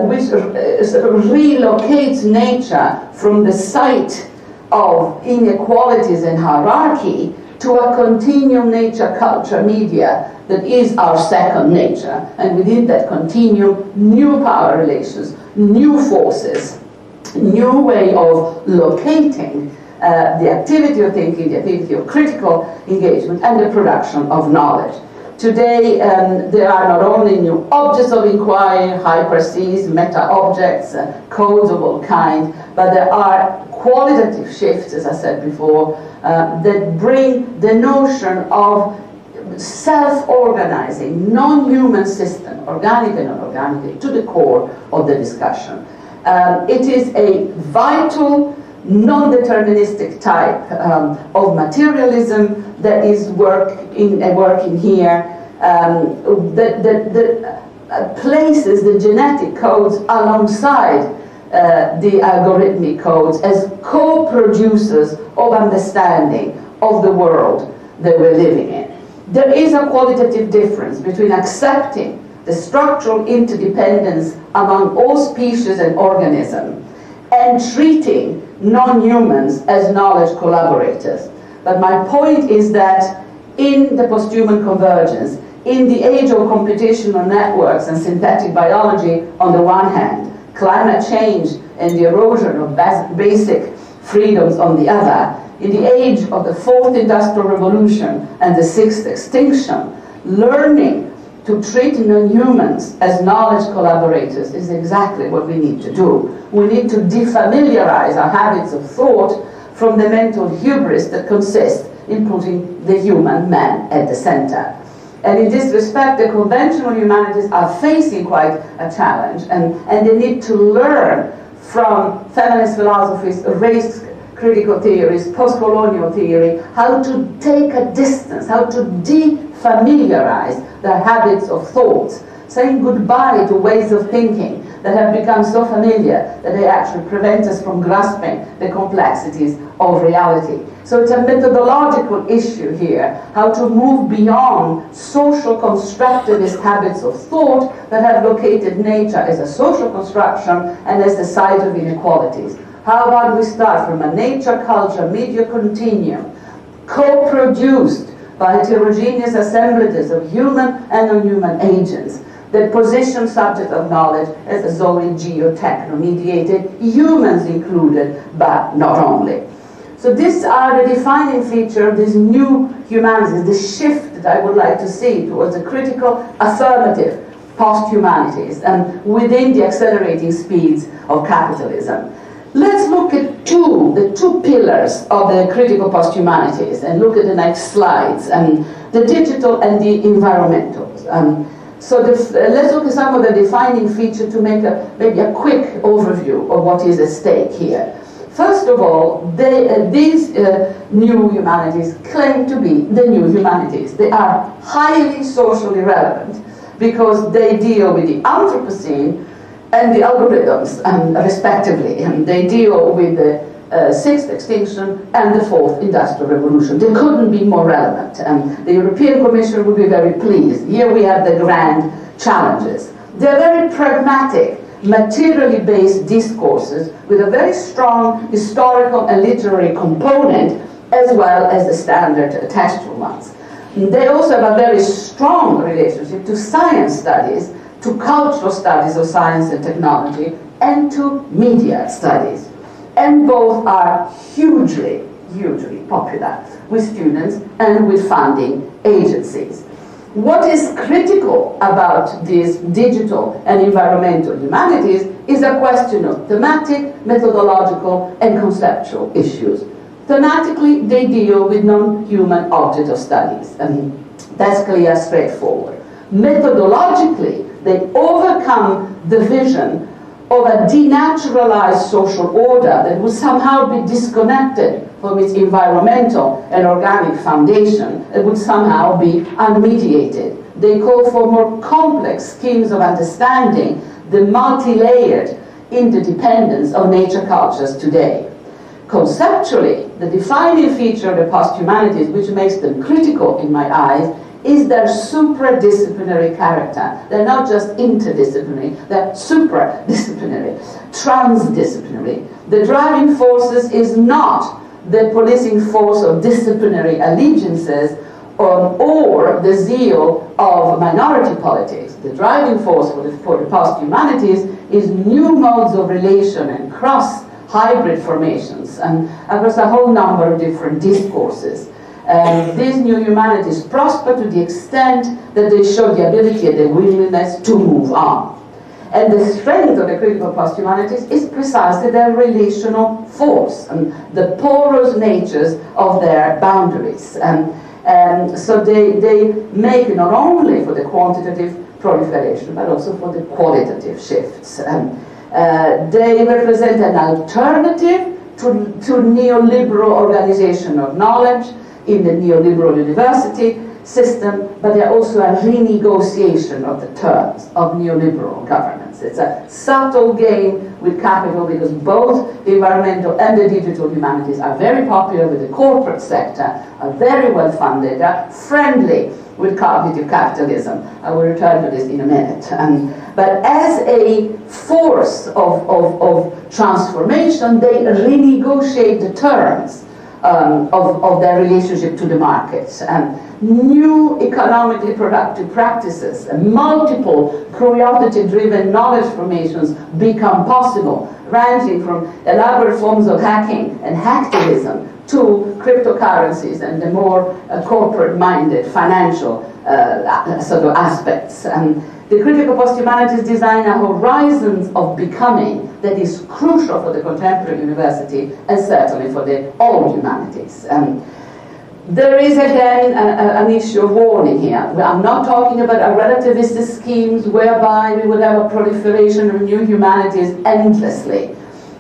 which sort of relocates nature from the site of inequalities and hierarchy to a continuum nature-culture-media that is our second nature, and within that continuum, new power relations, new forces, new way of locating the activity of thinking, the activity of critical engagement, and the production of knowledge. Today, there are not only new objects of inquiry, hyperseas, meta-objects, codes of all kinds, but there are qualitative shifts, as I said before, that bring the notion of self-organizing, non-human system, organic and non-organic, to the core of the discussion. It is a vital non-deterministic type of materialism that is working here, that places the genetic codes alongside the algorithmic codes as co-producers of understanding of the world that we're living in. There is a qualitative difference between accepting the structural interdependence among all species and organisms and treating non-humans as knowledge collaborators. But my point is that in the post-human convergence, in the age of computational networks and synthetic biology on the one hand, climate change and the erosion of basic freedoms on the other, in the age of the fourth industrial revolution and the sixth extinction, learning to treat non-humans as knowledge collaborators is exactly what we need to do. We need to defamiliarize our habits of thought from the mental hubris that consists in putting the human man at the center. And in this respect, the conventional humanities are facing quite a challenge, and they need to learn from feminist philosophies, race critical theories, post-colonial theory, how to take a distance, how to defamiliarize their habits of thought, saying goodbye to ways of thinking that have become so familiar that they actually prevent us from grasping the complexities of reality. So it's a methodological issue here, how to move beyond social constructivist habits of thought that have located nature as a social construction and as the site of inequalities. How about we start from a nature-culture media continuum, co-produced by heterogeneous assemblages of human and non-human agents that position subject of knowledge as a zoe-geotechno-mediated, humans included, but not only. So these are the defining feature of this new humanities, the shift that I would like to see towards a critical, affirmative post-humanities and within the accelerating speeds of capitalism. Let's look at the two pillars of the critical post-humanities, and look at the next slides, the digital and the environmental. So let's look at some of the defining features to make maybe a quick overview of what is at stake here. First of all, these new humanities claim to be the new humanities. They are highly socially relevant because they deal with the Anthropocene and the algorithms, respectively, and they deal with the sixth extinction and the fourth industrial revolution. They couldn't be more relevant. The European Commission would be very pleased. Here we have the grand challenges. They're very pragmatic, materially based discourses with a very strong historical and literary component, as well as the standard textual ones. They also have a very strong relationship to science studies, to cultural studies of science and technology, and to media studies. And both are hugely, hugely popular with students and with funding agencies. What is critical about these digital and environmental humanities is a question of thematic, methodological, and conceptual issues. Thematically, they deal with non-human object of studies, and that's clear, straightforward. Methodologically, they overcome the vision of a denaturalized social order that would somehow be disconnected from its environmental and organic foundation. It would somehow be unmediated. They call for more complex schemes of understanding the multi-layered interdependence of nature cultures today. Conceptually, the defining feature of the post-humanities, which makes them critical in my eyes, is their supradisciplinary character. They're not just interdisciplinary, they're supradisciplinary, transdisciplinary. The driving forces is not the policing force of disciplinary allegiances or the zeal of minority politics. The driving force for the post-humanities is new modes of relation and cross-hybrid formations and across a whole number of different discourses. These new humanities prosper to the extent that they show the ability and the willingness to move on. And the strength of the critical post-humanities is precisely their relational force and the porous natures of their boundaries. So they make not only for the quantitative proliferation, but also for the qualitative shifts. They represent an alternative to neoliberal organization of knowledge in the neoliberal university system, but they're also a renegotiation of the terms of neoliberal governance. It's a subtle game with capital because both the environmental and the digital humanities are very popular with the corporate sector, are very well funded, are friendly with cognitive capitalism. I will return to this in a minute. But as a force of transformation, they renegotiate the terms of their relationship to the markets. New economically productive practices and multiple curiosity-driven knowledge formations become possible, ranging from elaborate forms of hacking and hacktivism to cryptocurrencies and the more corporate-minded financial sort of aspects. The critical posthumanities design a horizons of becoming that is crucial for the contemporary university and certainly for the old humanities. There is again an issue of warning here. I'm not talking about a relativistic schemes whereby we would have a proliferation of new humanities endlessly.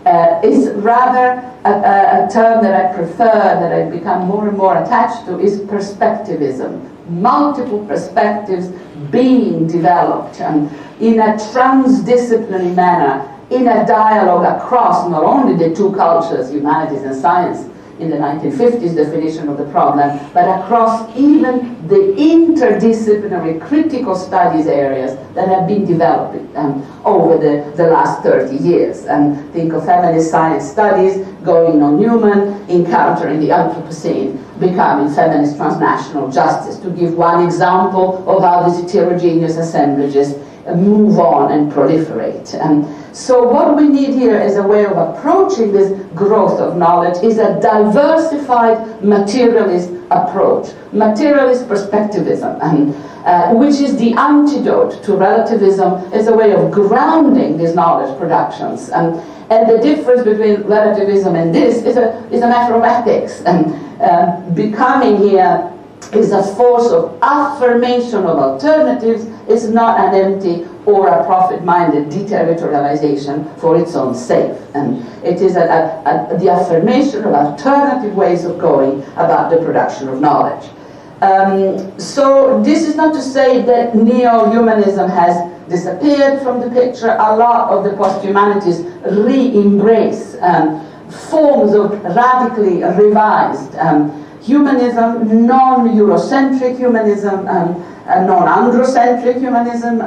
It's rather a term that I prefer, that I've become more and more attached to, is perspectivism. Multiple perspectives being developed in a transdisciplinary manner, in a dialogue across not only the two cultures, humanities and science, in the 1950s definition of the problem, but across even the interdisciplinary critical studies areas that have been developed over the last 30 years. Think of feminist science studies going on Newman, encountering the Anthropocene, becoming feminist transnational justice, to give one example of how these heterogeneous assemblages move on and proliferate. So what we need here is a way of approaching this growth of knowledge is a diversified materialist approach, materialist perspectivism, which is the antidote to relativism, as a way of grounding these knowledge productions. And the difference between relativism and this is a matter of ethics. Becoming here is a force of affirmation of alternatives, is not an empty or a profit-minded deterritorialization for its own sake. And it is the affirmation of alternative ways of going about the production of knowledge. So this is not to say that neo-humanism has disappeared from the picture. A lot of the post-humanities re-embrace forms of radically revised humanism, non-Eurocentric humanism, non-androcentric humanism.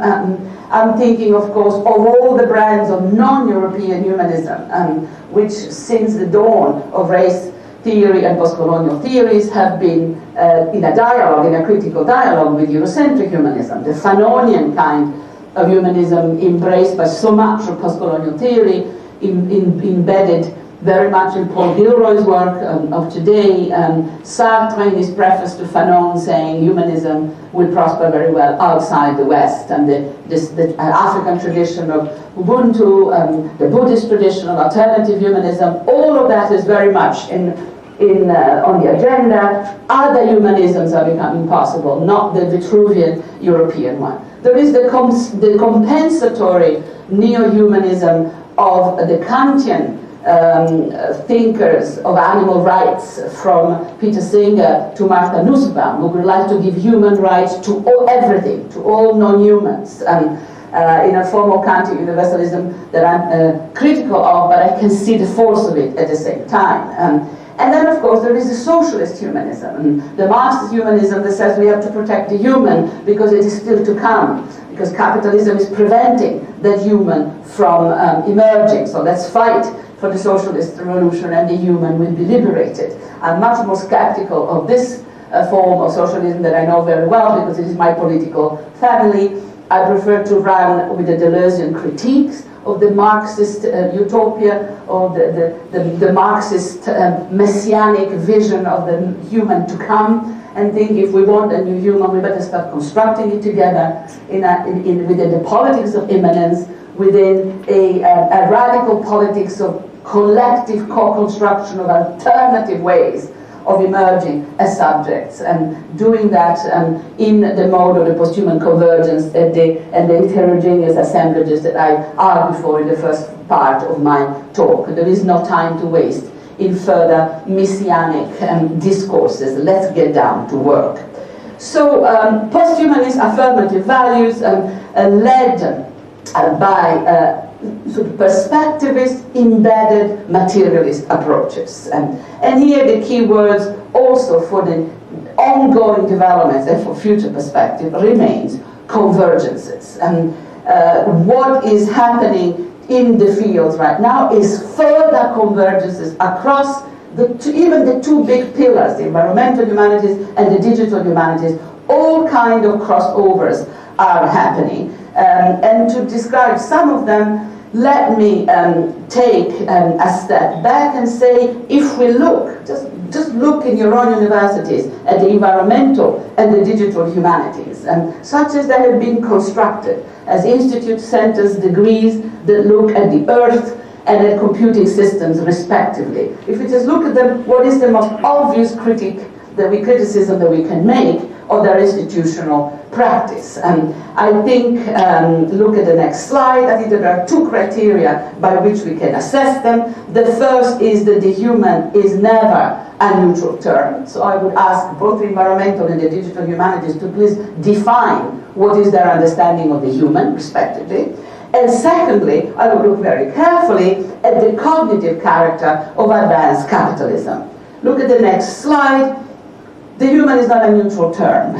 I'm thinking, of course, of all the brands of non-European humanism, which since the dawn of race theory and post-colonial theories have been in a dialogue, in a critical dialogue with Eurocentric humanism, the Fanonian kind of humanism embraced by so much of post-colonial theory, embedded very much in Paul Gilroy's work of today. Sartre in his preface to Fanon saying humanism will prosper very well outside the West, and the African tradition of Ubuntu, the Buddhist tradition of alternative humanism, all of that is very much on the agenda. Other humanisms are becoming possible, not the Vitruvian European one. There is the compensatory neo-humanism of the Kantian thinkers of animal rights, from Peter Singer to Martha Nussbaum, who would like to give human rights to everything, to all non-humans, in a form of Kantian universalism that I'm critical of, but I can see the force of it at the same time. And then, of course, there is the socialist humanism, the Marxist humanism that says we have to protect the human because it is still to come, because capitalism is preventing that human from emerging. So let's fight for the socialist revolution and the human will be liberated. I'm much more skeptical of this form of socialism that I know very well because it is my political family. I prefer to run with the Deleuzian critiques of the Marxist utopia, or the Marxist messianic vision of the human to come, and think if we want a new human, we better start constructing it together within the politics of immanence, within a radical politics of collective co-construction of alternative ways of emerging as subjects, and doing that in the mode of the post-human convergence and the heterogeneous assemblages that I argued for in the first part of my talk. There is no time to waste in further messianic discourses. Let's get down to work. So post-humanist affirmative values led by sort of perspectivist, embedded materialist approaches. And here the key words also for the ongoing developments and for future perspective remains convergences. And what is happening in the fields right now is further convergences across even the two big pillars, the environmental humanities and the digital humanities. All kind of crossovers are happening. And to describe some of them, let me take a step back and say, if we look, just look in your own universities at the environmental and the digital humanities, such as they have been constructed as institute centers, degrees that look at the earth and at computing systems respectively. If we just look at them, what is the most obvious criticism that we can make of their institutional practice? I think, look at the next slide, I think that there are two criteria by which we can assess them. The first is that the human is never a neutral term. So I would ask both the environmental and the digital humanities to please define what is their understanding of the human, respectively. And secondly, I would look very carefully at the cognitive character of advanced capitalism. Look at the next slide. The human is not a neutral term.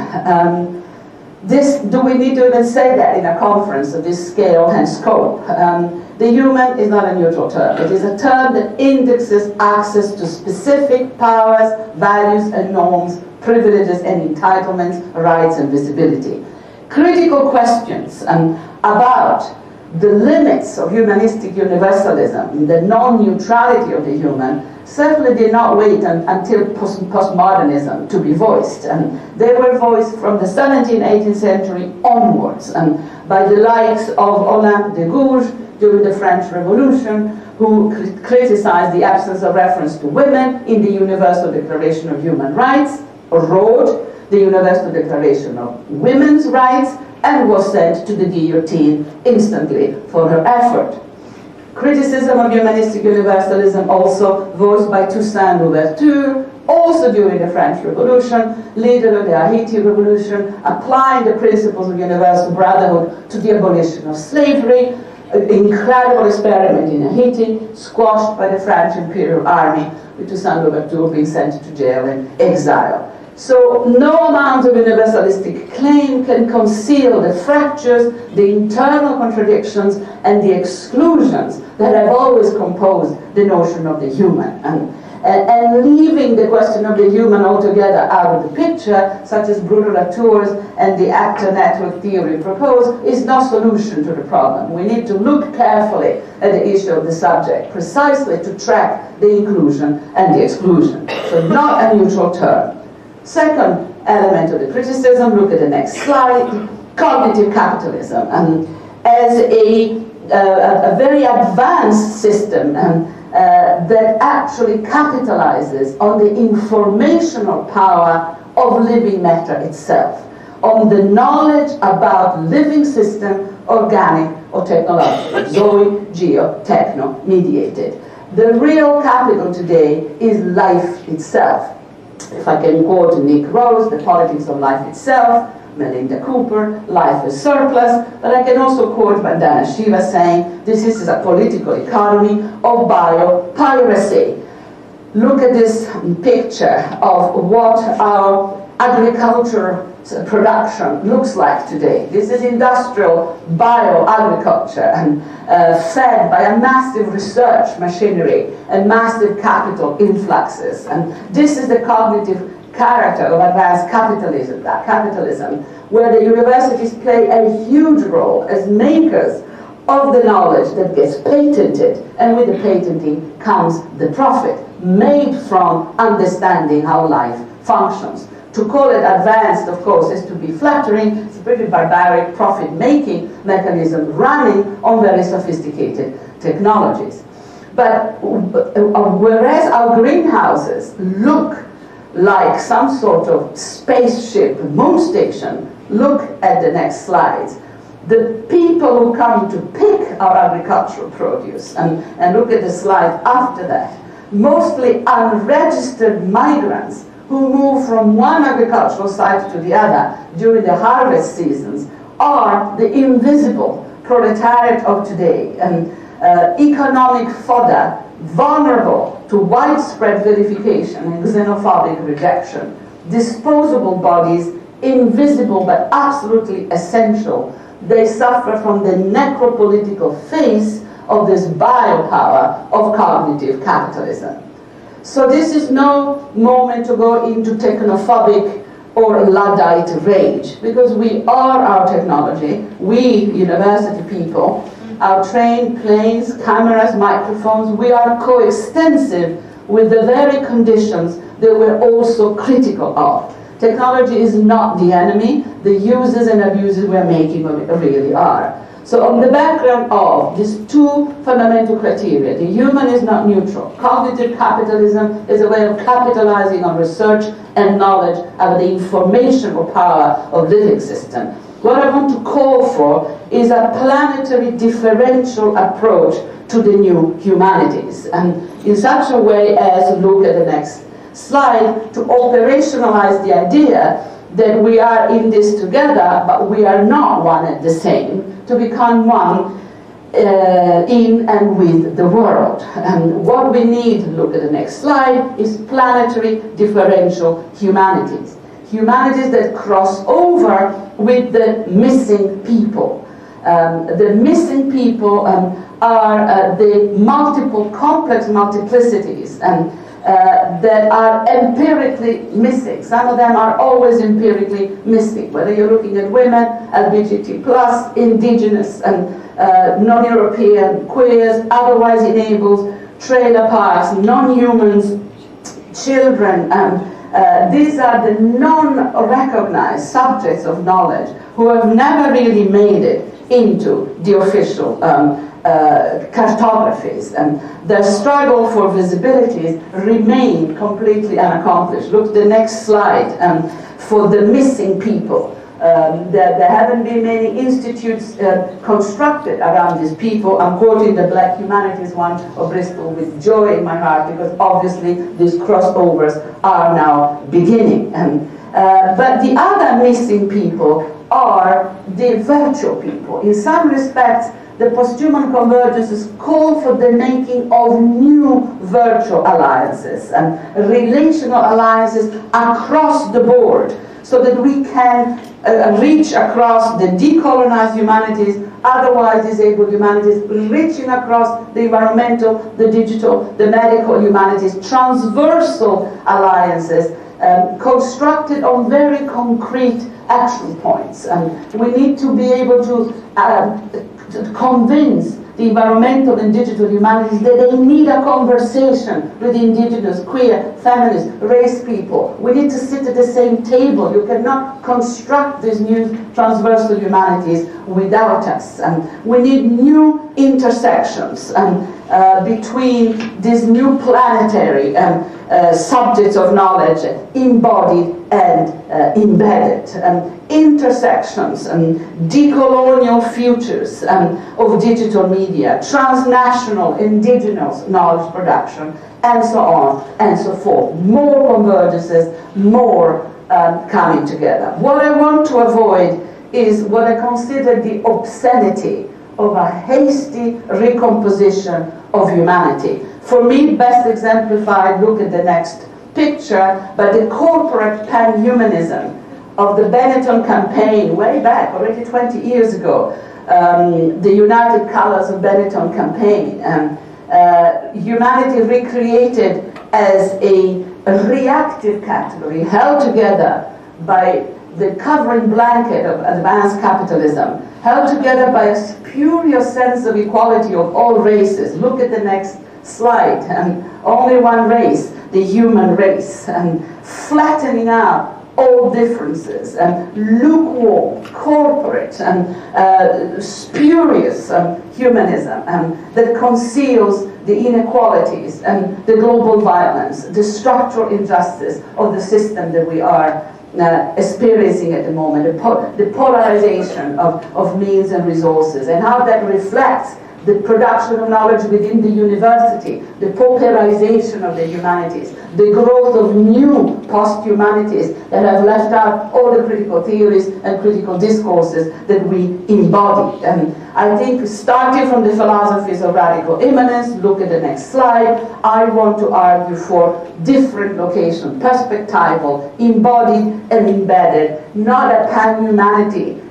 Do we need to even say that in a conference of this scale and scope? The human is not a neutral term. It is a term that indexes access to specific powers, values and norms, privileges and entitlements, rights and visibility. Critical questions about the limits of humanistic universalism, the non-neutrality of the human, certainly did not wait until postmodernism to be voiced. They were voiced from the 17th, 18th century onwards by the likes of Olympe de Gouges during the French Revolution, who criticized the absence of reference to women in the Universal Declaration of Human Rights, wrote the Universal Declaration of Women's Rights, and was sent to the guillotine instantly for her effort. Criticism of humanistic universalism also voiced by Toussaint Louverture, also during the French Revolution, leader of the Haiti Revolution, applying the principles of universal brotherhood to the abolition of slavery, an incredible experiment in Haiti, squashed by the French Imperial Army, with Toussaint Louverture being sent to jail and exile. So no amount of universalistic claim can conceal the fractures, the internal contradictions, and the exclusions that have always composed the notion of the human. And leaving the question of the human altogether out of the picture, such as Bruno Latour's and the actor network theory propose, is no solution to the problem. We need to look carefully at the issue of the subject, precisely to track the inclusion and the exclusion. So not a neutral term. Second element of the criticism, look at the next slide, cognitive capitalism. As a very advanced system that actually capitalizes on the informational power of living matter itself, on the knowledge about living system, organic or technological, zoe, geo, techno, mediated. The real capital today is life itself. If I can quote Nick Rose, The Politics of Life Itself, Melinda Cooper, Life is Surplus, but I can also quote Vandana Shiva saying, this is a political economy of biopiracy. Look at this picture of what our agriculture production looks like today. This is industrial bioagriculture and fed by a massive research machinery and massive capital influxes. And this is the cognitive character of advanced capitalism, where the universities play a huge role as makers of the knowledge that gets patented, and with the patenting comes the profit made from understanding how life functions. To call it advanced, of course, is to be flattering. It's a pretty barbaric profit-making mechanism running on very sophisticated technologies. But whereas our greenhouses look like some sort of spaceship moon station, look at the next slides. The people who come to pick our agricultural produce, and look at the slide after that, mostly unregistered migrants who move from one agricultural site to the other during the harvest seasons, are the invisible proletariat of today, and economic fodder vulnerable to widespread vilification and xenophobic rejection, disposable bodies, invisible but absolutely essential. They suffer from the necropolitical face of this biopower of cognitive capitalism. So this is no moment to go into technophobic or Luddite rage, because we are our technology, we university people, our trained planes, cameras, microphones, we are coextensive with the very conditions that we're also critical of. Technology is not the enemy, the uses and abuses we're making of it really are. So on the background of these two fundamental criteria, the human is not neutral. Cognitive capitalism is a way of capitalizing on research and knowledge about the informational power of living system. What I want to call for is a planetary differential approach to the new humanities, and in such a way as, look at the next slide, to operationalize the idea that we are in this together, but we are not one and the same, to become one in and with the world. And what we need, look at the next slide, is planetary differential humanities. Humanities that cross over with the missing people. The missing people are the multiple complex multiplicities that are empirically missing. Some of them are always empirically missing, whether you're looking at women, LGBT+, indigenous and non-European, queers, otherwise enabled, trailer parks, non-humans, children. These are the non-recognized subjects of knowledge who have never really made it into the official cartographies, and their struggle for visibilities remain completely unaccomplished. Look at the next slide. For the missing people, there haven't been many institutes constructed around these people. I'm quoting the Black Humanities one of Bristol with joy in my heart, because obviously these crossovers are now beginning. But the other missing people are the virtual people. In some respects, the post-human convergences call for the making of new virtual alliances and relational alliances across the board, so that we can reach across the decolonized humanities, otherwise disabled humanities, reaching across the environmental, the digital, the medical humanities, transversal alliances constructed on very concrete action points. We need to be able to convince the environmental and digital humanities that they need a conversation with indigenous, queer, feminist, race people. We need to sit at the same table. You cannot construct these new transversal humanities without us. We need new intersections between these new planetary subjects of knowledge, embodied and embedded, intersections and decolonial futures of digital media, transnational indigenous knowledge production, and so on and so forth. More convergences, more coming together. What I want to avoid is what I consider the obscenity of a hasty recomposition of humanity. For me, best exemplified, look at the next picture, by the corporate pan-humanism of the Benetton campaign way back, already 20 years ago, the United Colors of Benetton campaign. Humanity recreated as a reactive category held together by the covering blanket of advanced capitalism, held together by a spurious sense of equality of all races. Look at the next slide. Only one race, the human race, flattening out all differences, lukewarm, corporate, spurious humanism that conceals the inequalities and the global violence, the structural injustice of the system that we are experiencing at the moment, the polarization of means and resources, and how that reflects the production of knowledge within the university, the pauperization of the humanities, the growth of new post-humanities that have left out all the critical theories and critical discourses that we embody. And I think starting from the philosophies of radical immanence, look at the next slide, I want to argue for different location, perspectival, embodied and embedded, not a pan-humanity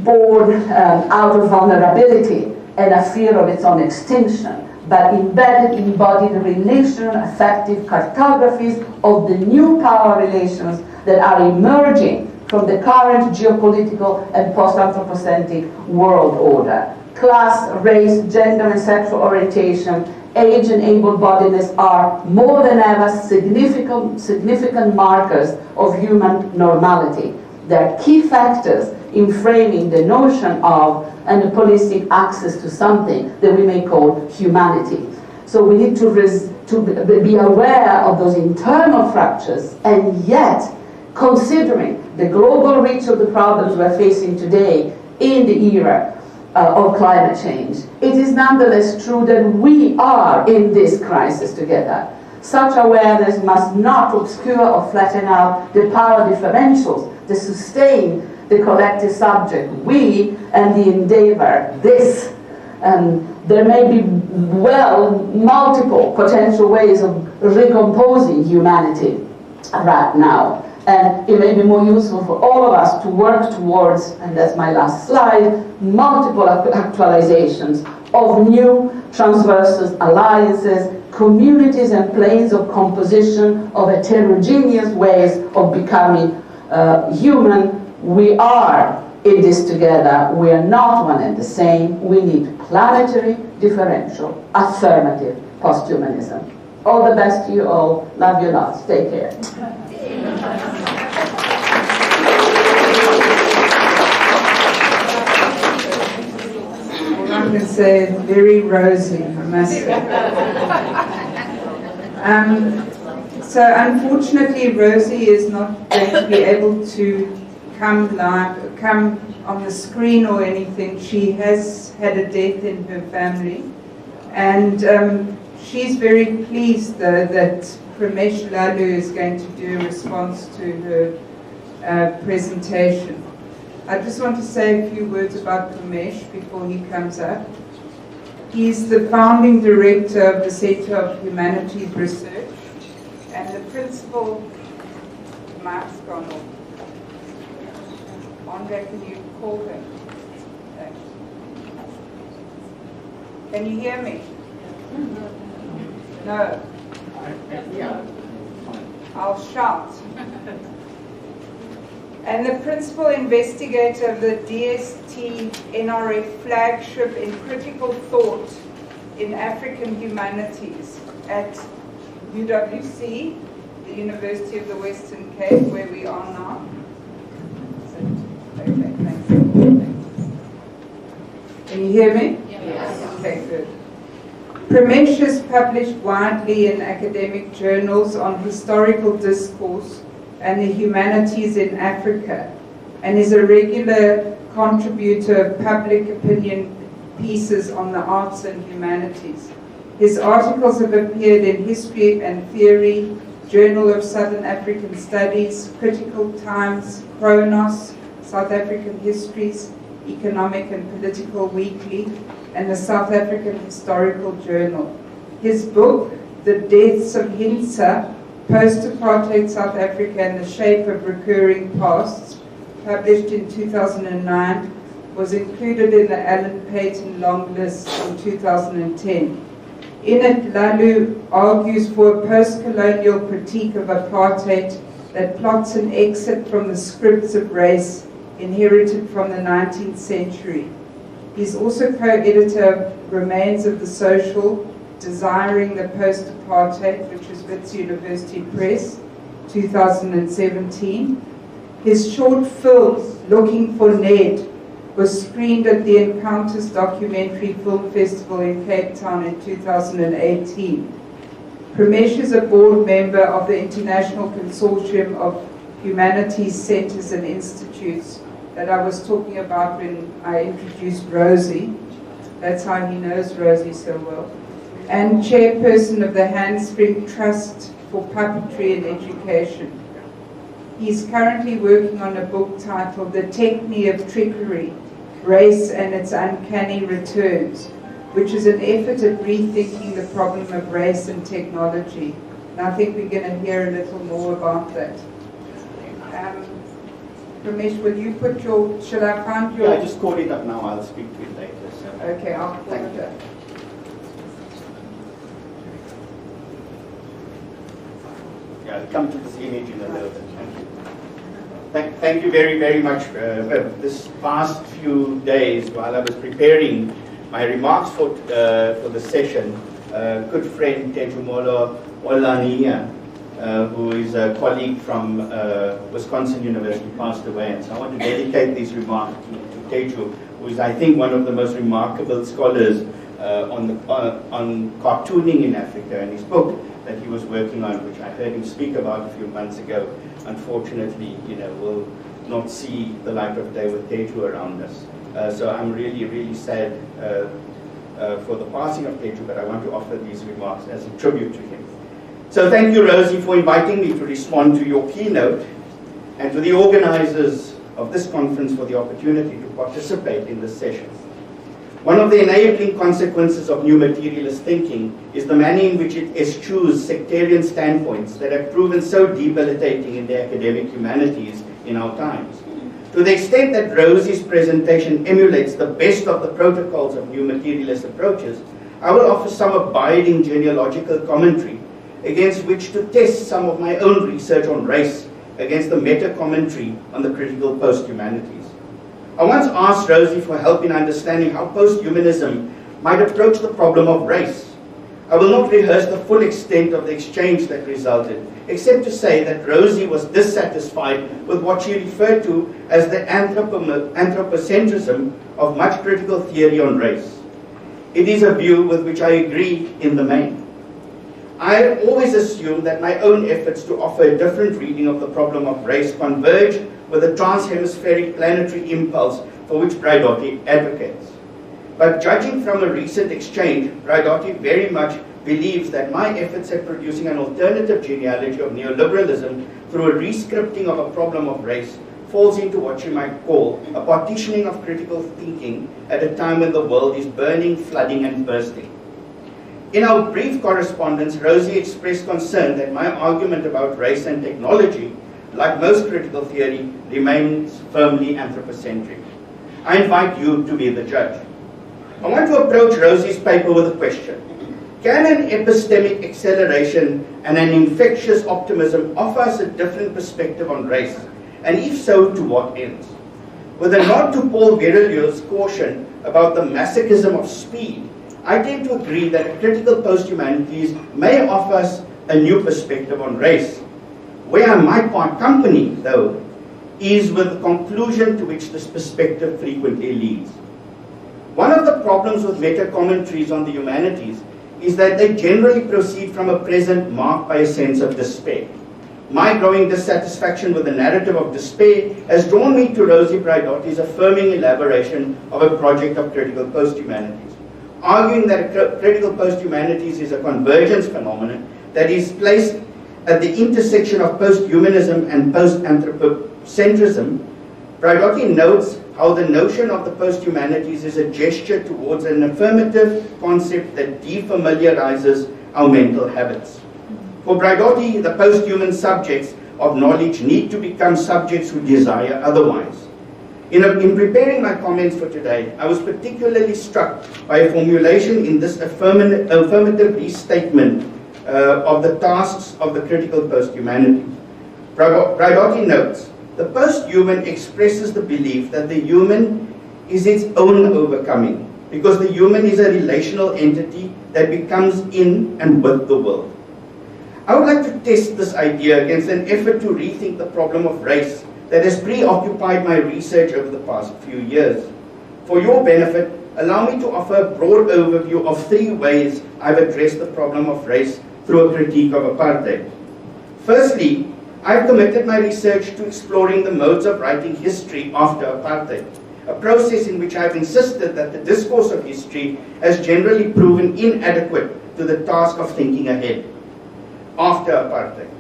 born out of vulnerability and a fear of its own extinction, but embedded, embodied relational, affective cartographies of the new power relations that are emerging from the current geopolitical and post-anthropocentric world order. Class, race, gender and sexual orientation, age and able-bodiedness are more than ever significant markers of human normality. They are key factors in framing the notion of and the holistic access to something that we may call humanity. So we need to be aware of those internal fractures, and yet considering the global reach of the problems we're facing today in the era of climate change, it is nonetheless true that we are in this crisis together. Such awareness must not obscure or flatten out the power differentials that sustain the collective subject, we, and the endeavor, this. There may be, multiple potential ways of recomposing humanity right now. And it may be more useful for all of us to work towards, and that's my last slide, multiple actualizations of new transversus alliances, communities and planes of composition of heterogeneous ways of becoming human. We are in this together. We are not one and the same. We need planetary, differential, affirmative posthumanism. All the best to you all. Love you lots. Take care. I'm going to say very rosy, I must say. So unfortunately, Rosie is not going to be able to come on the screen or anything. She has had a death in her family, and she's very pleased though that Pramesh Lalu is going to do a response to her presentation. I just want to say a few words about Pramesh before he comes up. He's the founding director of the Center of Humanities Research and the principal. Mark's gone off. Andre, can you call him? Thanks. Can you hear me? No. I'll shout. And the principal investigator of the DST NRF flagship in critical thought in African humanities at UWC, the University of the Western Cape, where we are now. Okay, thanks. Can you hear me? Yes. Okay, good. Pramesh is published widely in academic journals on historical discourse and the humanities in Africa, and is a regular contributor of public opinion pieces on the arts and humanities. His articles have appeared in History and Theory, Journal of Southern African Studies, Critical Times, Chronos, South African Histories, Economic and Political Weekly, and the South African Historical Journal. His book, The Deaths of Hintsa, Post-Apartheid South Africa and the Shape of Recurring Pasts, published in 2009, was included in the Alan Payton long list in 2010. In it, Lalu argues for a post-colonial critique of apartheid that plots an exit from the scripts of race inherited from the 19th century. He's also co-editor of Remains of the Social, Desiring the Post-Apartheid, which is Wits University Press, 2017. His short film, Looking for Ned, was screened at the Encounters Documentary Film Festival in Cape Town in 2018. Pramesh is a board member of the International Consortium of Humanities Centers and Institutes that I was talking about when I introduced Rosie. That's how he knows Rosie so well. And chairperson of the Handspring Trust for Puppetry and Education. He's currently working on a book titled The Technique of Trickery, Race and Its Uncanny Returns, which is an effort at rethinking the problem of race and technology. And I think we're going to hear a little more about that. Ramesh, will you put your, shall I find your... Yeah, I just called it up now, I'll speak to it later. So. Okay, I'll call it up. Yeah, I'll come to this image in a little bit. Thank you. Thank you very, very much. This past few days, while I was preparing my remarks for the session, good friend Tejumolo Olania, who is a colleague from Wisconsin University, passed away. And so I want to dedicate these remarks to Teju, who is, I think, one of the most remarkable scholars on cartooning in Africa. And his book that he was working on, which I heard him speak about a few months ago, unfortunately, will not see the light of day with Teju around us. So I'm really, really sad for the passing of Teju, but I want to offer these remarks as a tribute to him. So thank you, Rosie, for inviting me to respond to your keynote, and to the organizers of this conference for the opportunity to participate in this session. One of the enabling consequences of new materialist thinking is the manner in which it eschews sectarian standpoints that have proven so debilitating in the academic humanities in our times. To the extent that Rosie's presentation emulates the best of the protocols of new materialist approaches, I will offer some abiding genealogical commentary against which to test some of my own research on race against the meta-commentary on the critical post-humanities. I once asked Rosie for help in understanding how post-humanism might approach the problem of race. I will not rehearse the full extent of the exchange that resulted, except to say that Rosie was dissatisfied with what she referred to as the anthropocentrism of much critical theory on race. It is a view with which I agree in the main. I have always assumed that my own efforts to offer a different reading of the problem of race converge with the trans-hemispheric planetary impulse for which Braidotti advocates. But judging from a recent exchange, Braidotti very much believes that my efforts at producing an alternative genealogy of neoliberalism through a rescripting of a problem of race falls into what you might call a partitioning of critical thinking at a time when the world is burning, flooding, and bursting. In our brief correspondence, Rosie expressed concern that my argument about race and technology, like most critical theory, remains firmly anthropocentric. I invite you to be the judge. I want to approach Rosie's paper with a question. Can an epistemic acceleration and an infectious optimism offer us a different perspective on race? And if so, to what ends? With a nod to Paul Virilio's caution about the masochism of speed, I tend to agree that a critical post-humanities may offer us a new perspective on race. Where I might part company, though, is with the conclusion to which this perspective frequently leads. One of the problems with meta-commentaries on the humanities is that they generally proceed from a present marked by a sense of despair. My growing dissatisfaction with the narrative of despair has drawn me to Rosie Braidotti's affirming elaboration of a project of critical post-humanities, arguing that critical post-humanities is a convergence phenomenon that is placed at the intersection of post-humanism and post-anthropocentrism. Braidotti notes how the notion of the post-humanities is a gesture towards an affirmative concept that defamiliarizes our mental habits. For Braidotti, the post-human subjects of knowledge need to become subjects who desire otherwise. In preparing my comments for today, I was particularly struck by a formulation in this affirmative restatement of the tasks of the critical post-humanities. Braidotti notes, the post-human expresses the belief that the human is its own overcoming, because the human is a relational entity that becomes in and with the world. I would like to test this idea against an effort to rethink the problem of race that has preoccupied my research over the past few years. For your benefit, allow me to offer a broad overview of 3 ways I've addressed the problem of race through a critique of apartheid. Firstly, I've committed my research to exploring the modes of writing history after apartheid. a process in which I have insisted that the discourse of history has generally proven inadequate to the task of thinking ahead after apartheid.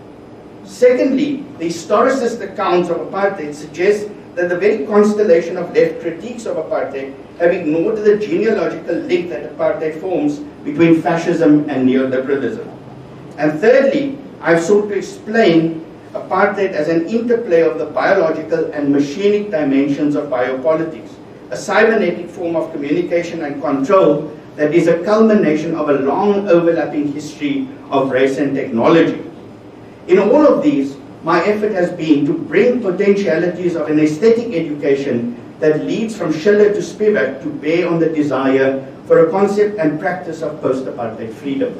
Secondly, the historicist accounts of apartheid suggest that the very constellation of left critiques of apartheid have ignored the genealogical link that apartheid forms between fascism and neoliberalism. And thirdly, I've sought to explain apartheid as an interplay of the biological and machinic dimensions of biopolitics, a cybernetic form of communication and control that is a culmination of a long overlapping history of race and technology. In all of these, my effort has been to bring potentialities of an aesthetic education that leads from Schiller to Spivak to bear on the desire for a concept and practice of post-apartheid freedom.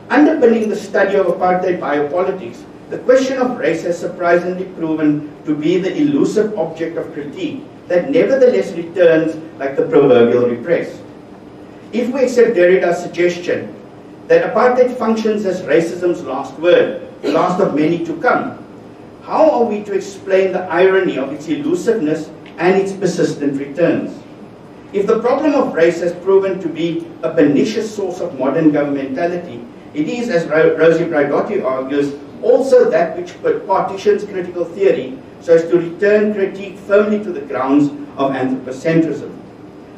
Underpinning the study of apartheid biopolitics, the question of race has surprisingly proven to be the elusive object of critique that nevertheless returns like the proverbial repressed. If we accept Derrida's suggestion that apartheid functions as racism's last word, the last of many to come, how are we to explain the irony of its elusiveness and its persistent returns? If the problem of race has proven to be a pernicious source of modern governmentality, it is, as Rosie Braidotti argues, also that which partitions critical theory so as to return critique firmly to the grounds of anthropocentrism.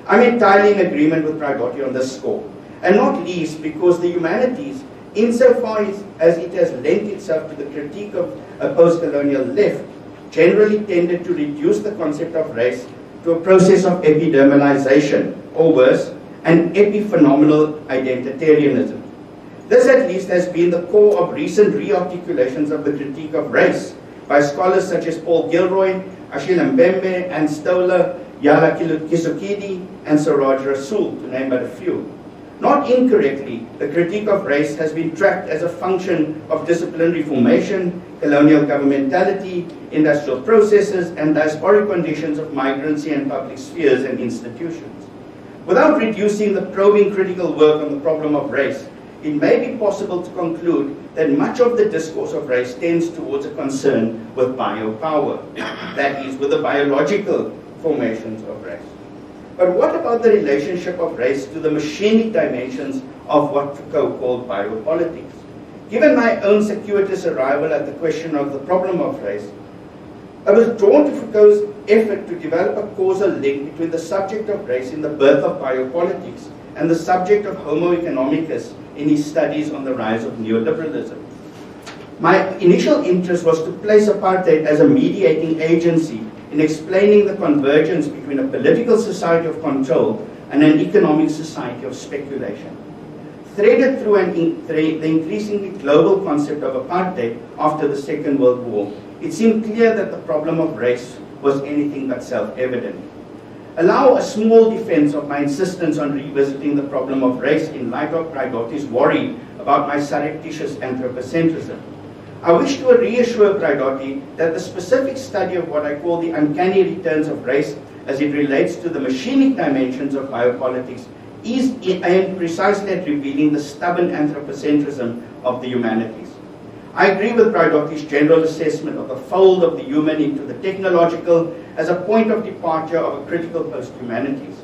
I'm entirely in agreement with Braidotti on this score, and not least because the humanities, insofar as it has lent itself to the critique of a post-colonial left, generally tended to reduce the concept of race to a process of epidermalization, or worse, an epiphenomenal identitarianism. This at least has been the core of recent rearticulations of the critique of race by scholars such as Paul Gilroy, Achille Mbembe, Ann Stoler, Yala Kisokidi, and Suraj Rasool, to name but a few. Not incorrectly, the critique of race has been tracked as a function of disciplinary formation, colonial governmentality, industrial processes, and diasporic conditions of migrancy and public spheres and institutions. Without reducing the probing critical work on the problem of race, it may be possible to conclude that much of the discourse of race tends towards a concern with biopower, that is, with the biological formations of race. But what about the relationship of race to the machinic dimensions of what Foucault called biopolitics? Given my own circuitous arrival at the question of the problem of race, I was drawn to Foucault's effort to develop a causal link between the subject of race in the birth of biopolitics and the subject of Homo economicus in his studies on the rise of neoliberalism. My initial interest was to place apartheid as a mediating agency in explaining the convergence between a political society of control and an economic society of speculation. Threaded through the increasingly global concept of apartheid after the Second World War, it seemed clear that the problem of race was anything but self-evident. Allow a small defense of my insistence on revisiting the problem of race in light of Braidotti's worry about my surreptitious anthropocentrism. I wish to reassure Braidotti that the specific study of what I call the uncanny returns of race as it relates to the machinic dimensions of biopolitics is aimed precisely at revealing the stubborn anthropocentrism of the humanities. I agree with Braidotti's general assessment of the fold of the human into the technological as a point of departure of a critical post-humanities.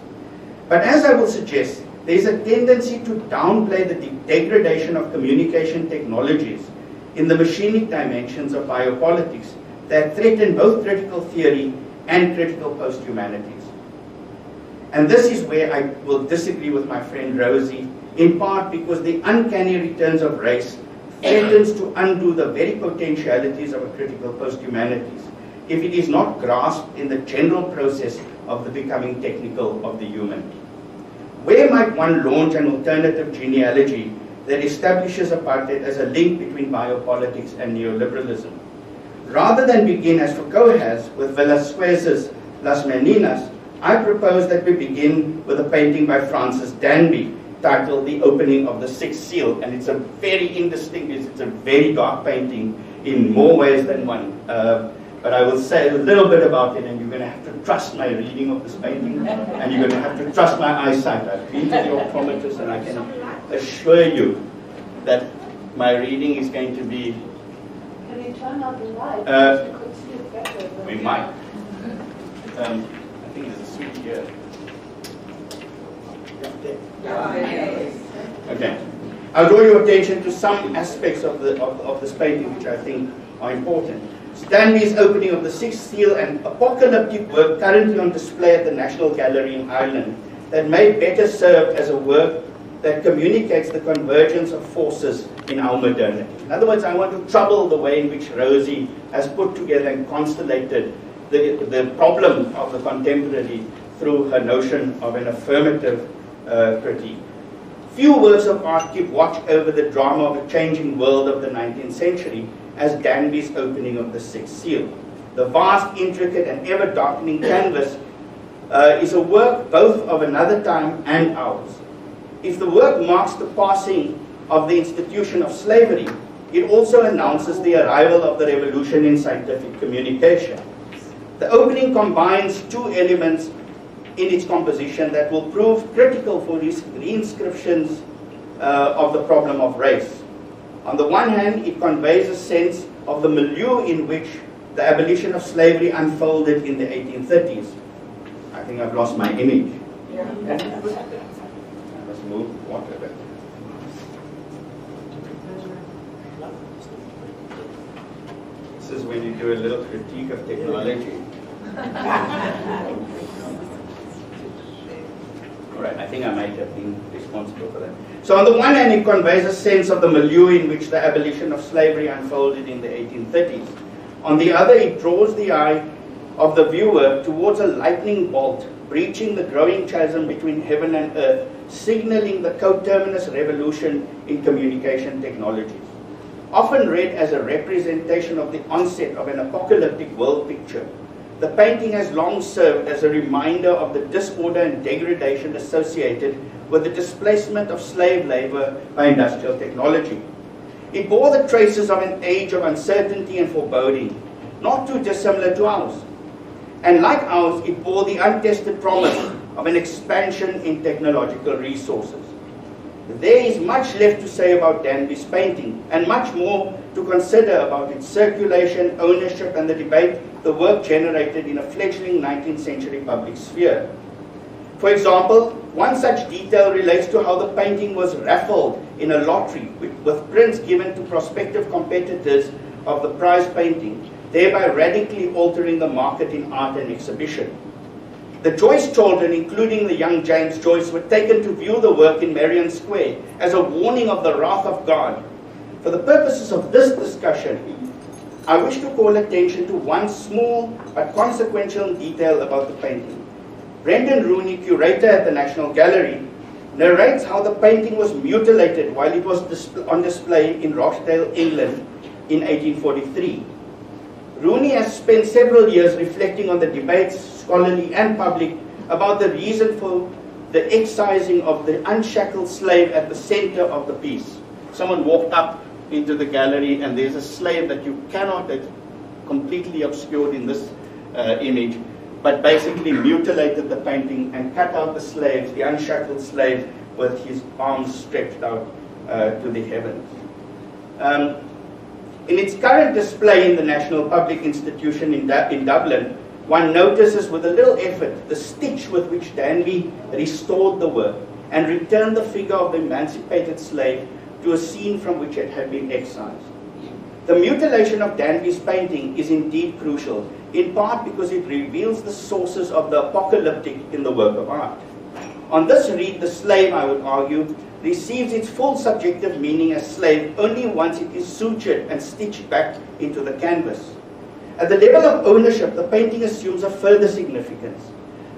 But as I will suggest, there is a tendency to downplay the degradation of communication technologies in the machinic dimensions of biopolitics that threaten both critical theory and critical post-humanities. And this is where I will disagree with my friend Rosie, in part because the uncanny returns of race threatens to undo the very potentialities of a critical post-humanities if it is not grasped in the general process of the becoming technical of the human. Where might one launch an alternative genealogy that establishes apartheid as a link between biopolitics and neoliberalism? Rather than begin as Foucault has with Velasquez's Las Meninas, I propose that we begin with a painting by Francis Danby titled The Opening of the Sixth Seal, and it's a very indistinct, it's a very dark painting in more ways than one. But I will say a little bit about it, and you're going to have to trust my reading of this painting, and you're going to have to trust my eyesight. I've been to the optometrist, and I can assure you that my reading is going to be... Can you turn out the light? We could see it better. We might. I think there's a switch here. Okay. I'll draw your attention to some aspects of this painting which I think are important. Danby's opening of the sixth seal and apocalyptic work currently on display at the National Gallery in Ireland that may better serve as a work that communicates the convergence of forces in our modernity. In other words, I want to trouble the way in which Rosie has put together and constellated the problem of the contemporary through her notion of an affirmative critique. Few works of art keep watch over the drama of a changing world of the 19th century as Danby's opening of the sixth seal. The vast, intricate, and ever-darkening canvas is a work both of another time and ours. If the work marks the passing of the institution of slavery, it also announces the arrival of the revolution in scientific communication. The opening combines two elements in its composition that will prove critical for reinscriptions of the problem of race. On the one hand, it conveys a sense of the milieu in which the abolition of slavery unfolded in the 1830s. I think I've lost my image. Yeah. Let's move whatever. This is when you do a little critique of technology. All right, I think I might have been responsible for that. So on the one hand, it conveys a sense of the milieu in which the abolition of slavery unfolded in the 1830s. On the other, it draws the eye of the viewer towards a lightning bolt breaching the growing chasm between heaven and earth, signaling the coterminous revolution in communication technologies. Often read as a representation of the onset of an apocalyptic world picture, the painting has long served as a reminder of the disorder and degradation associated with the displacement of slave labor by industrial technology. It bore the traces of an age of uncertainty and foreboding, not too dissimilar to ours. And like ours, it bore the untested promise of an expansion in technological resources. There is much left to say about Danby's painting, and much more to consider about its circulation, ownership, and the debate the work generated in a fledgling 19th century public sphere. For example, one such detail relates to how the painting was raffled in a lottery with prints given to prospective competitors of the prize painting, thereby radically altering the market in art and exhibition. The Joyce children, including the young James Joyce, were taken to view the work in Merrion Square as a warning of the wrath of God. For the purposes of this discussion, I wish to call attention to one small but consequential detail about the painting. Brendan Rooney, curator at the National Gallery, narrates how the painting was mutilated while it was on display in Rochdale, England in 1843. Rooney has spent several years reflecting on the debates, scholarly and public, about the reason for the excising of the unshackled slave at the center of the piece. Someone walked up into the gallery and there's a slave that you cannot, that's completely obscured in this image, but basically mutilated the painting and cut out the slave, the unshackled slave, with his arms stretched out to the heavens. In its current display in the National Public Institution in Dublin, one notices with a little effort the stitch with which Danby restored the work and returned the figure of the emancipated slave to a scene from which it had been excised. The mutilation of Danby's painting is indeed crucial, in part because it reveals the sources of the apocalyptic in the work of art. On this read, the slave, I would argue, receives its full subjective meaning as slave only once it is sutured and stitched back into the canvas. At the level of ownership, the painting assumes a further significance.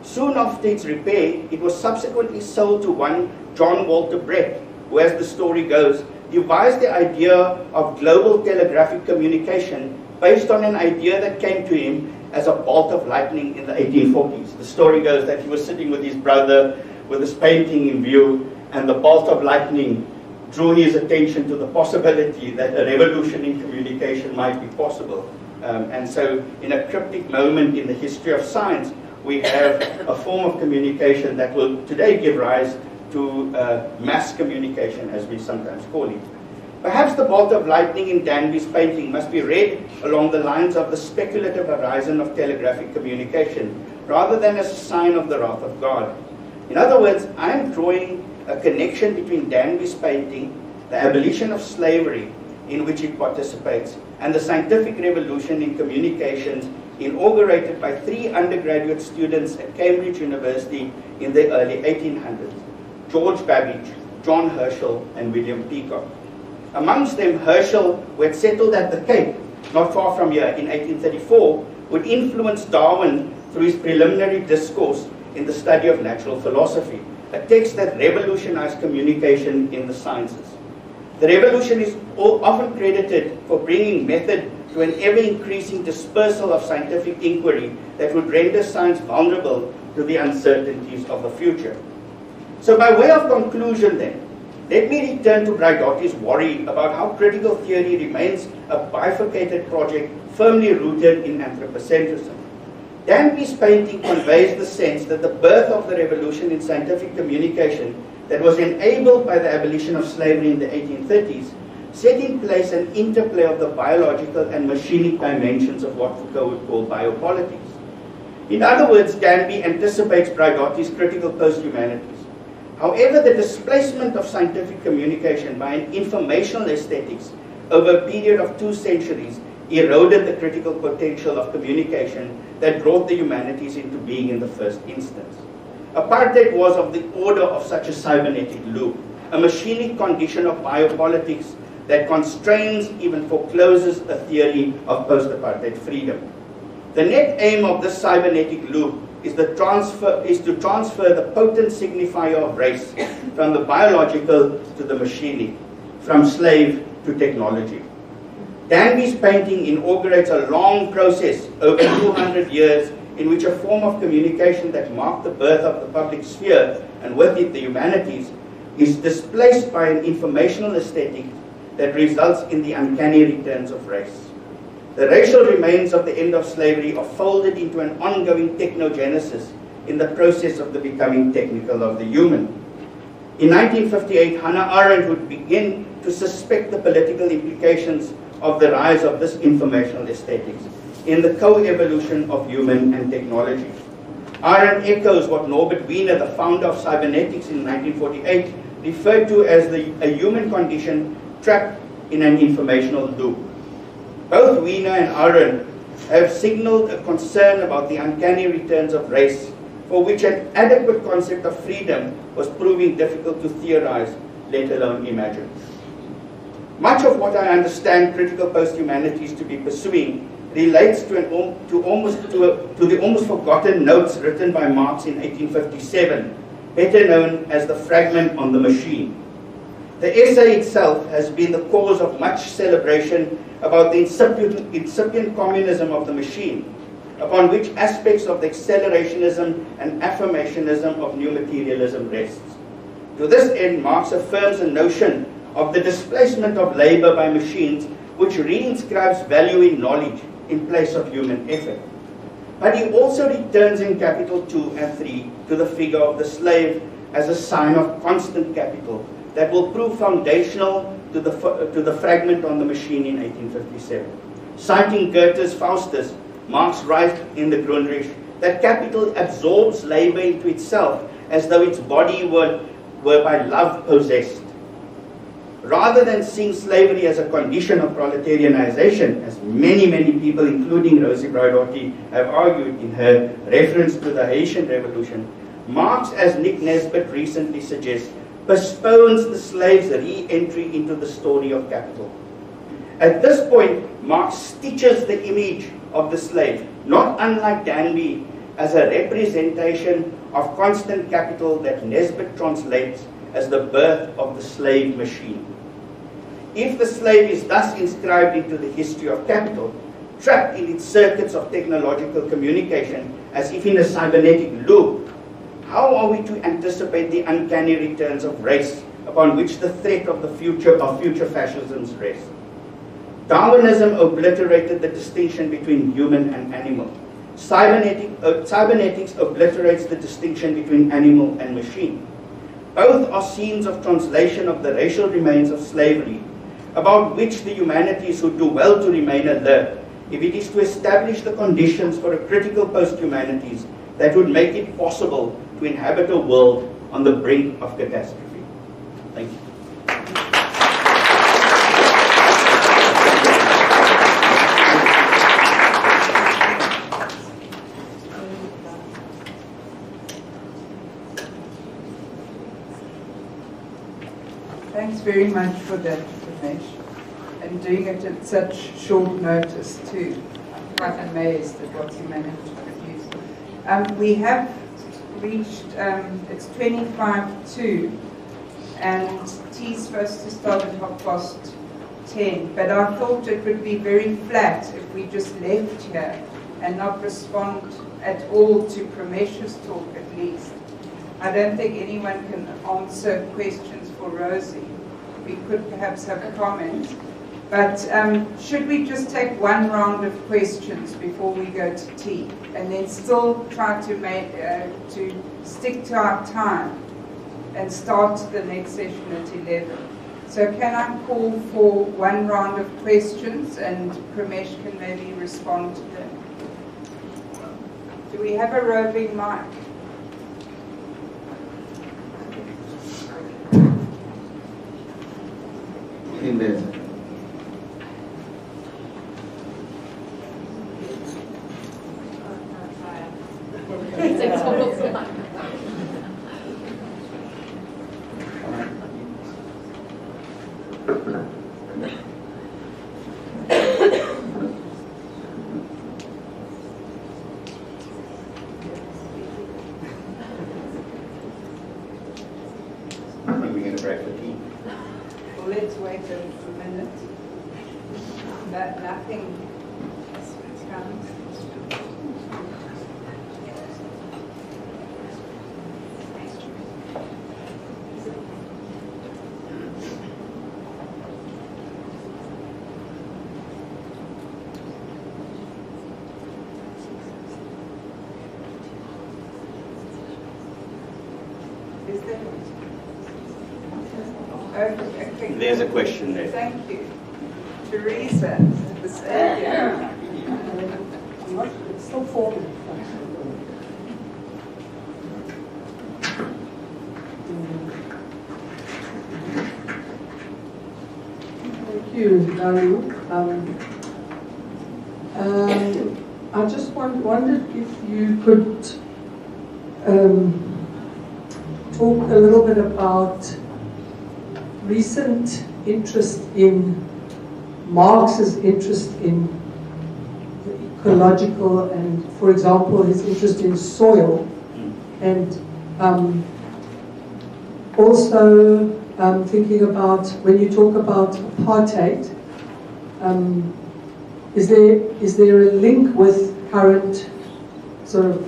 Soon after its repair, it was subsequently sold to one John Walter Brett, who, as the story goes, devised the idea of global telegraphic communication based on an idea that came to him as a bolt of lightning in the 1840s. The story goes that he was sitting with his brother with this painting in view, and the bolt of lightning drew his attention to the possibility that a revolution in communication might be possible. And so in a cryptic moment in the history of science, we have a form of communication that will today give rise to mass communication, as we sometimes call it. Perhaps the bolt of lightning in Danby's painting must be read along the lines of the speculative horizon of telegraphic communication, rather than as a sign of the wrath of God. In other words, I am drawing a connection between Danby's painting, the abolition of slavery in which it participates, and the scientific revolution in communications inaugurated by 3 undergraduate students at Cambridge University in the early 1800s, George Babbage, John Herschel, and William Peacock. Amongst them, Herschel, who had settled at the Cape, not far from here, in 1834, would influence Darwin through his preliminary discourse in the study of natural philosophy, a text that revolutionized communication in the sciences. The revolution is often credited for bringing method to an ever-increasing dispersal of scientific inquiry that would render science vulnerable to the uncertainties of the future. So by way of conclusion then, let me return to Braidotti's worry about how critical theory remains a bifurcated project firmly rooted in anthropocentrism. Danby's painting conveys the sense that the birth of the revolution in scientific communication that was enabled by the abolition of slavery in the 1830s set in place an interplay of the biological and machinic dimensions of what Foucault would call biopolitics. In other words, Danby anticipates Braidotti's critical post-humanities. However, the displacement of scientific communication by an informational aesthetics over a period of 2 centuries eroded the critical potential of communication that brought the humanities into being in the first instance. Apartheid was of the order of such a cybernetic loop, a machinic condition of biopolitics that constrains, even forecloses, a theory of post-apartheid freedom. The net aim of this cybernetic loop is to transfer the potent signifier of race from the biological to the machinic, from slave to technology. Danby's painting inaugurates a long process over 200 years in which a form of communication that marked the birth of the public sphere and with it the humanities is displaced by an informational aesthetic that results in the uncanny returns of race. The racial remains of the end of slavery are folded into an ongoing technogenesis in the process of the becoming technical of the human. In 1958, Hannah Arendt would begin to suspect the political implications of the rise of this informational aesthetics in the co-evolution of human and technology. Arendt echoes what Norbert Wiener, the founder of cybernetics in 1948, referred to as a human condition trapped in an informational loop. Both Wiener and Arendt have signaled a concern about the uncanny returns of race, for which an adequate concept of freedom was proving difficult to theorize, let alone imagine. Much of what I understand critical post-humanities to be pursuing relates to the almost forgotten notes written by Marx in 1857, better known as the Fragment on the Machine. The essay itself has been the cause of much celebration about the incipient communism of the machine, upon which aspects of the accelerationism and affirmationism of new materialism rests. To this end, Marx affirms a notion of the displacement of labor by machines, which reinscribes value in knowledge in place of human effort. But he also returns in Capital 2 and 3 to the figure of the slave as a sign of constant capital that will prove foundational to the Fragment on the Machine in 1857. Citing Goethe's Faustus, Marx writes in the Grundrisse that capital absorbs labor into itself as though its body were by love possessed. Rather than seeing slavery as a condition of proletarianization, as many people, including Rosie Braidotti, have argued in her reference to the Haitian Revolution, Marx, as Nick Nesbitt recently suggests, postpones the slave's re-entry into the story of capital. At this point, Marx stitches the image of the slave, not unlike Danby, as a representation of constant capital that Nesbitt translates as the birth of the slave machine. If the slave is thus inscribed into the history of capital, trapped in its circuits of technological communication as if in a cybernetic loop, how are we to anticipate the uncanny returns of race upon which the threat of future fascisms rests? Darwinism obliterated the distinction between human and animal. Cybernetics obliterates the distinction between animal and machine. Both are scenes of translation of the racial remains of slavery, about which the humanities would do well to remain alert if it is to establish the conditions for a critical post-humanities that would make it possible to inhabit a world on the brink of catastrophe. Thank you. Thanks very much for that information and doing it at such short notice too. I'm quite amazed at what you managed to produce. We have reached, it's 25 to, and tea's supposed to start at 10:30, but I thought it would be very flat if we just left here and not respond at all to Pramesh's talk at least. I don't think anyone can answer questions for Rosie. We could perhaps have comments. But should we just take one round of questions before we go to tea, and then still try to stick to our time and start the next session at 11? So can I call for one round of questions, and Pramesh can maybe respond to them? Do we have a roving mic? In there. We're going to break for tea. Well, let's wait a minute. Nothing comes. Is there? Okay. There's a question there. Thank you. Teresa, the stadium. It's still forming. Thank you, Dario. I just wondered if you could talk a little bit about recent interest in Marx's interest in the ecological and, for example, his interest in soil, and also thinking about when you talk about apartheid, is there a link with current sort of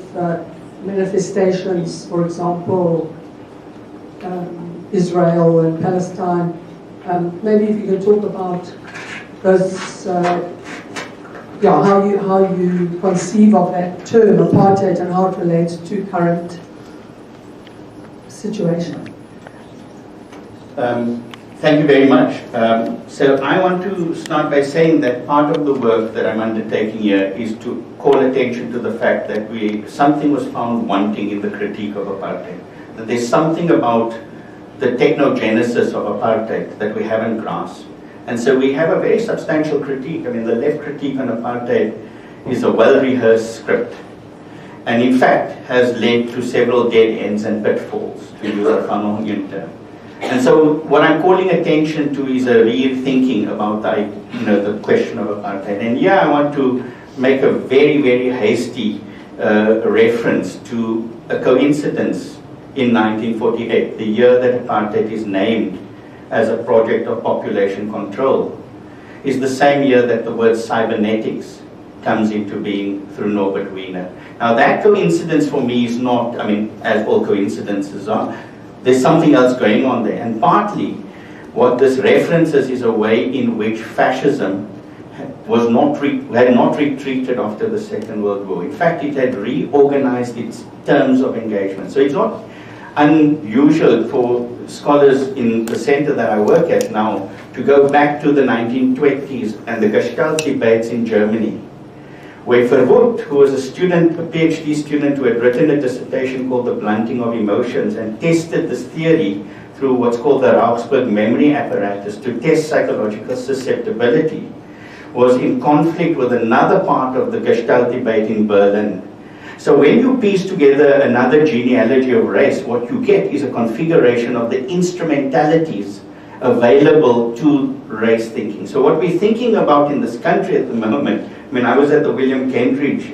manifestations, for example, Israel and Palestine? Maybe if you can talk about those, how you conceive of that term apartheid and how it relates to current situation. Thank you very much. So I want to start by saying that part of the work that I'm undertaking here is to call attention to the fact that something was found wanting in the critique of apartheid. That there's something about the technogenesis of apartheid that we haven't grasped. And so we have a very substantial critique. I mean, the left critique on apartheid is a well-rehearsed script, and in fact has led to several dead ends and pitfalls, to use a Van term. And so what I'm calling attention to is a rethinking about the question of apartheid. And here I want to make a very, very hasty reference to a coincidence in 1948, the year that apartheid is named as a project of population control, is the same year that the word cybernetics comes into being through Norbert Wiener. Now that coincidence for me is not, as all coincidences are, there's something else going on there. And partly what this references is a way in which fascism had not retreated after the Second World War. In fact, it had reorganized its terms of engagement. So it's not unusual for scholars in the center that I work at now to go back to the 1920s and the Gestalt debates in Germany, where Verwoerd, who was a student, a PhD student who had written a dissertation called The Blunting of Emotions and tested this theory through what's called the Augsburg memory apparatus to test psychological susceptibility, was in conflict with another part of the Gestalt debate in Berlin. So when you piece together another genealogy of race, what you get is a configuration of the instrumentalities available to race thinking. So what we're thinking about in this country at the moment, I mean, I was at the William Kentridge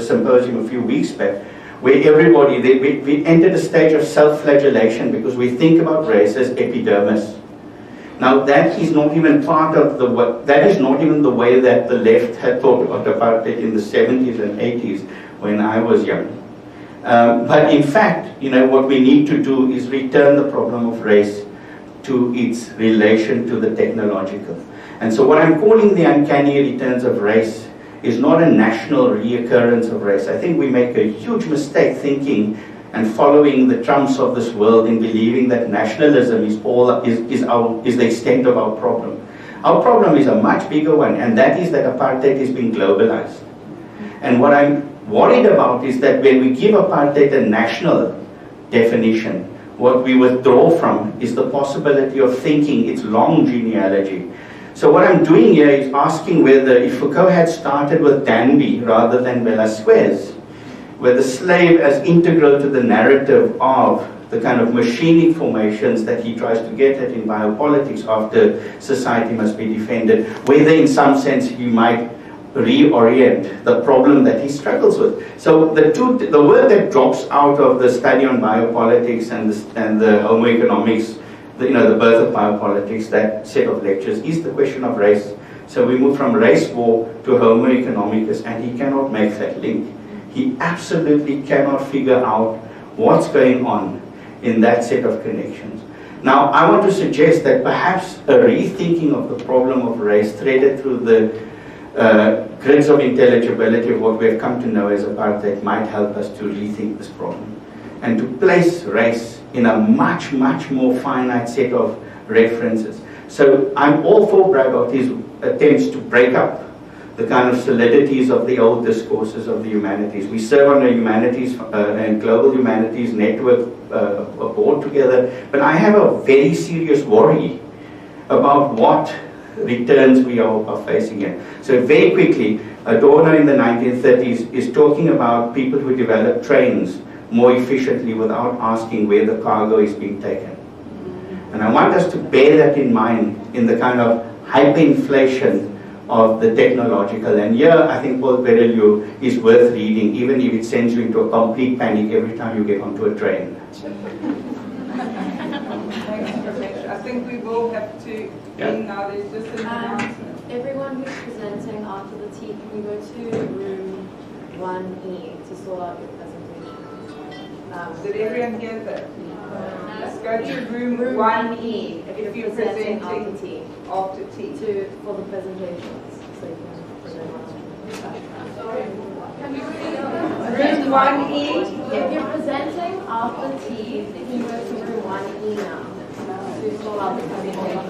symposium a few weeks back, where everybody, we entered a stage of self-flagellation because we think about race as epidermis. Now that is not even part of that is not even the way that the left had thought about apartheid in the 70s and 80s when I was young. But in fact, what we need to do is return the problem of race to its relation to the technological. And so what I'm calling the uncanny returns of race is not a national reoccurrence of race. I think we make a huge mistake thinking and following the Trumps of this world in believing that nationalism is the extent of our problem. Our problem is a much bigger one, and that is that apartheid is being globalized. And what I'm worried about is that when we give apartheid a national definition, what we withdraw from is the possibility of thinking its long genealogy. So what I'm doing here is asking whether if Foucault had started with Danby rather than Velasquez, where the slave as integral to the narrative of the kind of machinic formations that he tries to get at in biopolitics after society must be defended, whether in some sense he might reorient the problem that he struggles with. So the word that drops out of the study on biopolitics and the Homo economics, the birth of biopolitics, that set of lectures, is the question of race. So we move from race war to Homo economicus, and he cannot make that link. He absolutely cannot figure out what's going on in that set of connections. Now, I want to suggest that perhaps a rethinking of the problem of race threaded through the grids of intelligibility of what we have come to know as apartheid might help us to rethink this problem and to place race in a much, much more finite set of references. So I'm all for Bragott's attempts to break up the kind of solidities of the old discourses of the humanities. We serve on a humanities and global humanities network board together, but I have a very serious worry about what returns we are facing here. So very quickly, Adorno in the 1930s is talking about people who develop trains more efficiently without asking where the cargo is being taken. And I want us to bear that in mind in the kind of hyperinflation of the technological. And here, I think Paul Berelieu is worth reading, even if it sends you into a complete panic every time you get onto a train. I think we will have to end now. There's just an announcement. Everyone who's presenting after the tea, can you go to room 1E to sort out your presentation? Did everyone hear that? Let's go to room 1E if you're presenting after tea. For the presentations, so you can present room 1E. If you're presenting after tea, you can go to room 1E now to sort out the presentation.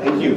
Thank you.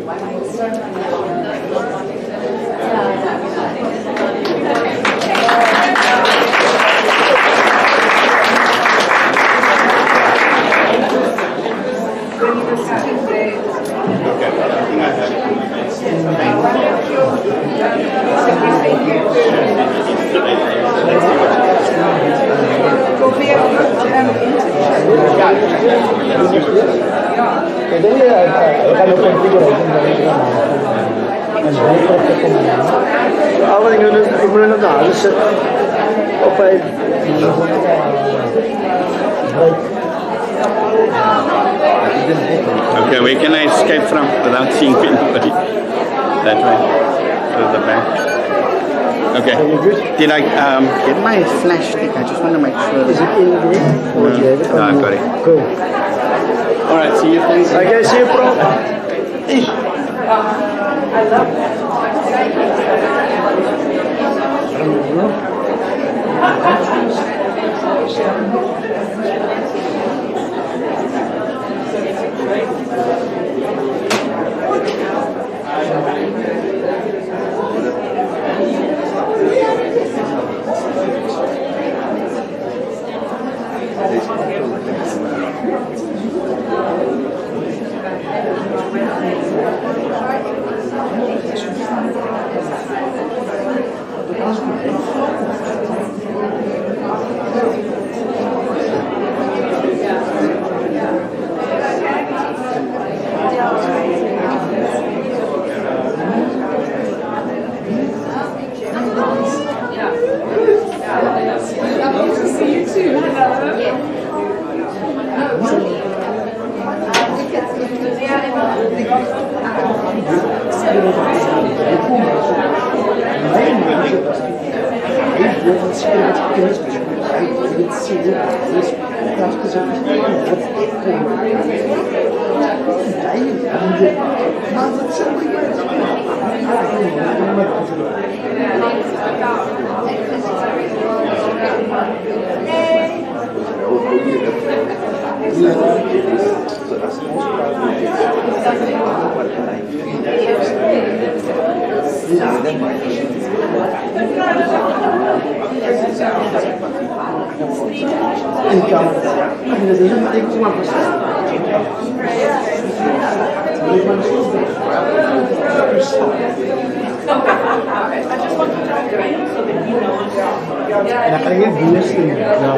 Okay, where can I escape from without seeing anybody? That way, to the back. Okay. Did I get my flash stick? I just want to make sure. Is it in there? No, I've got it. Cool. All right, see you. Thanks. Okay, see you, bro. I love that. Então, às vezes eu falei com uma pessoa. And I can give you this thing now.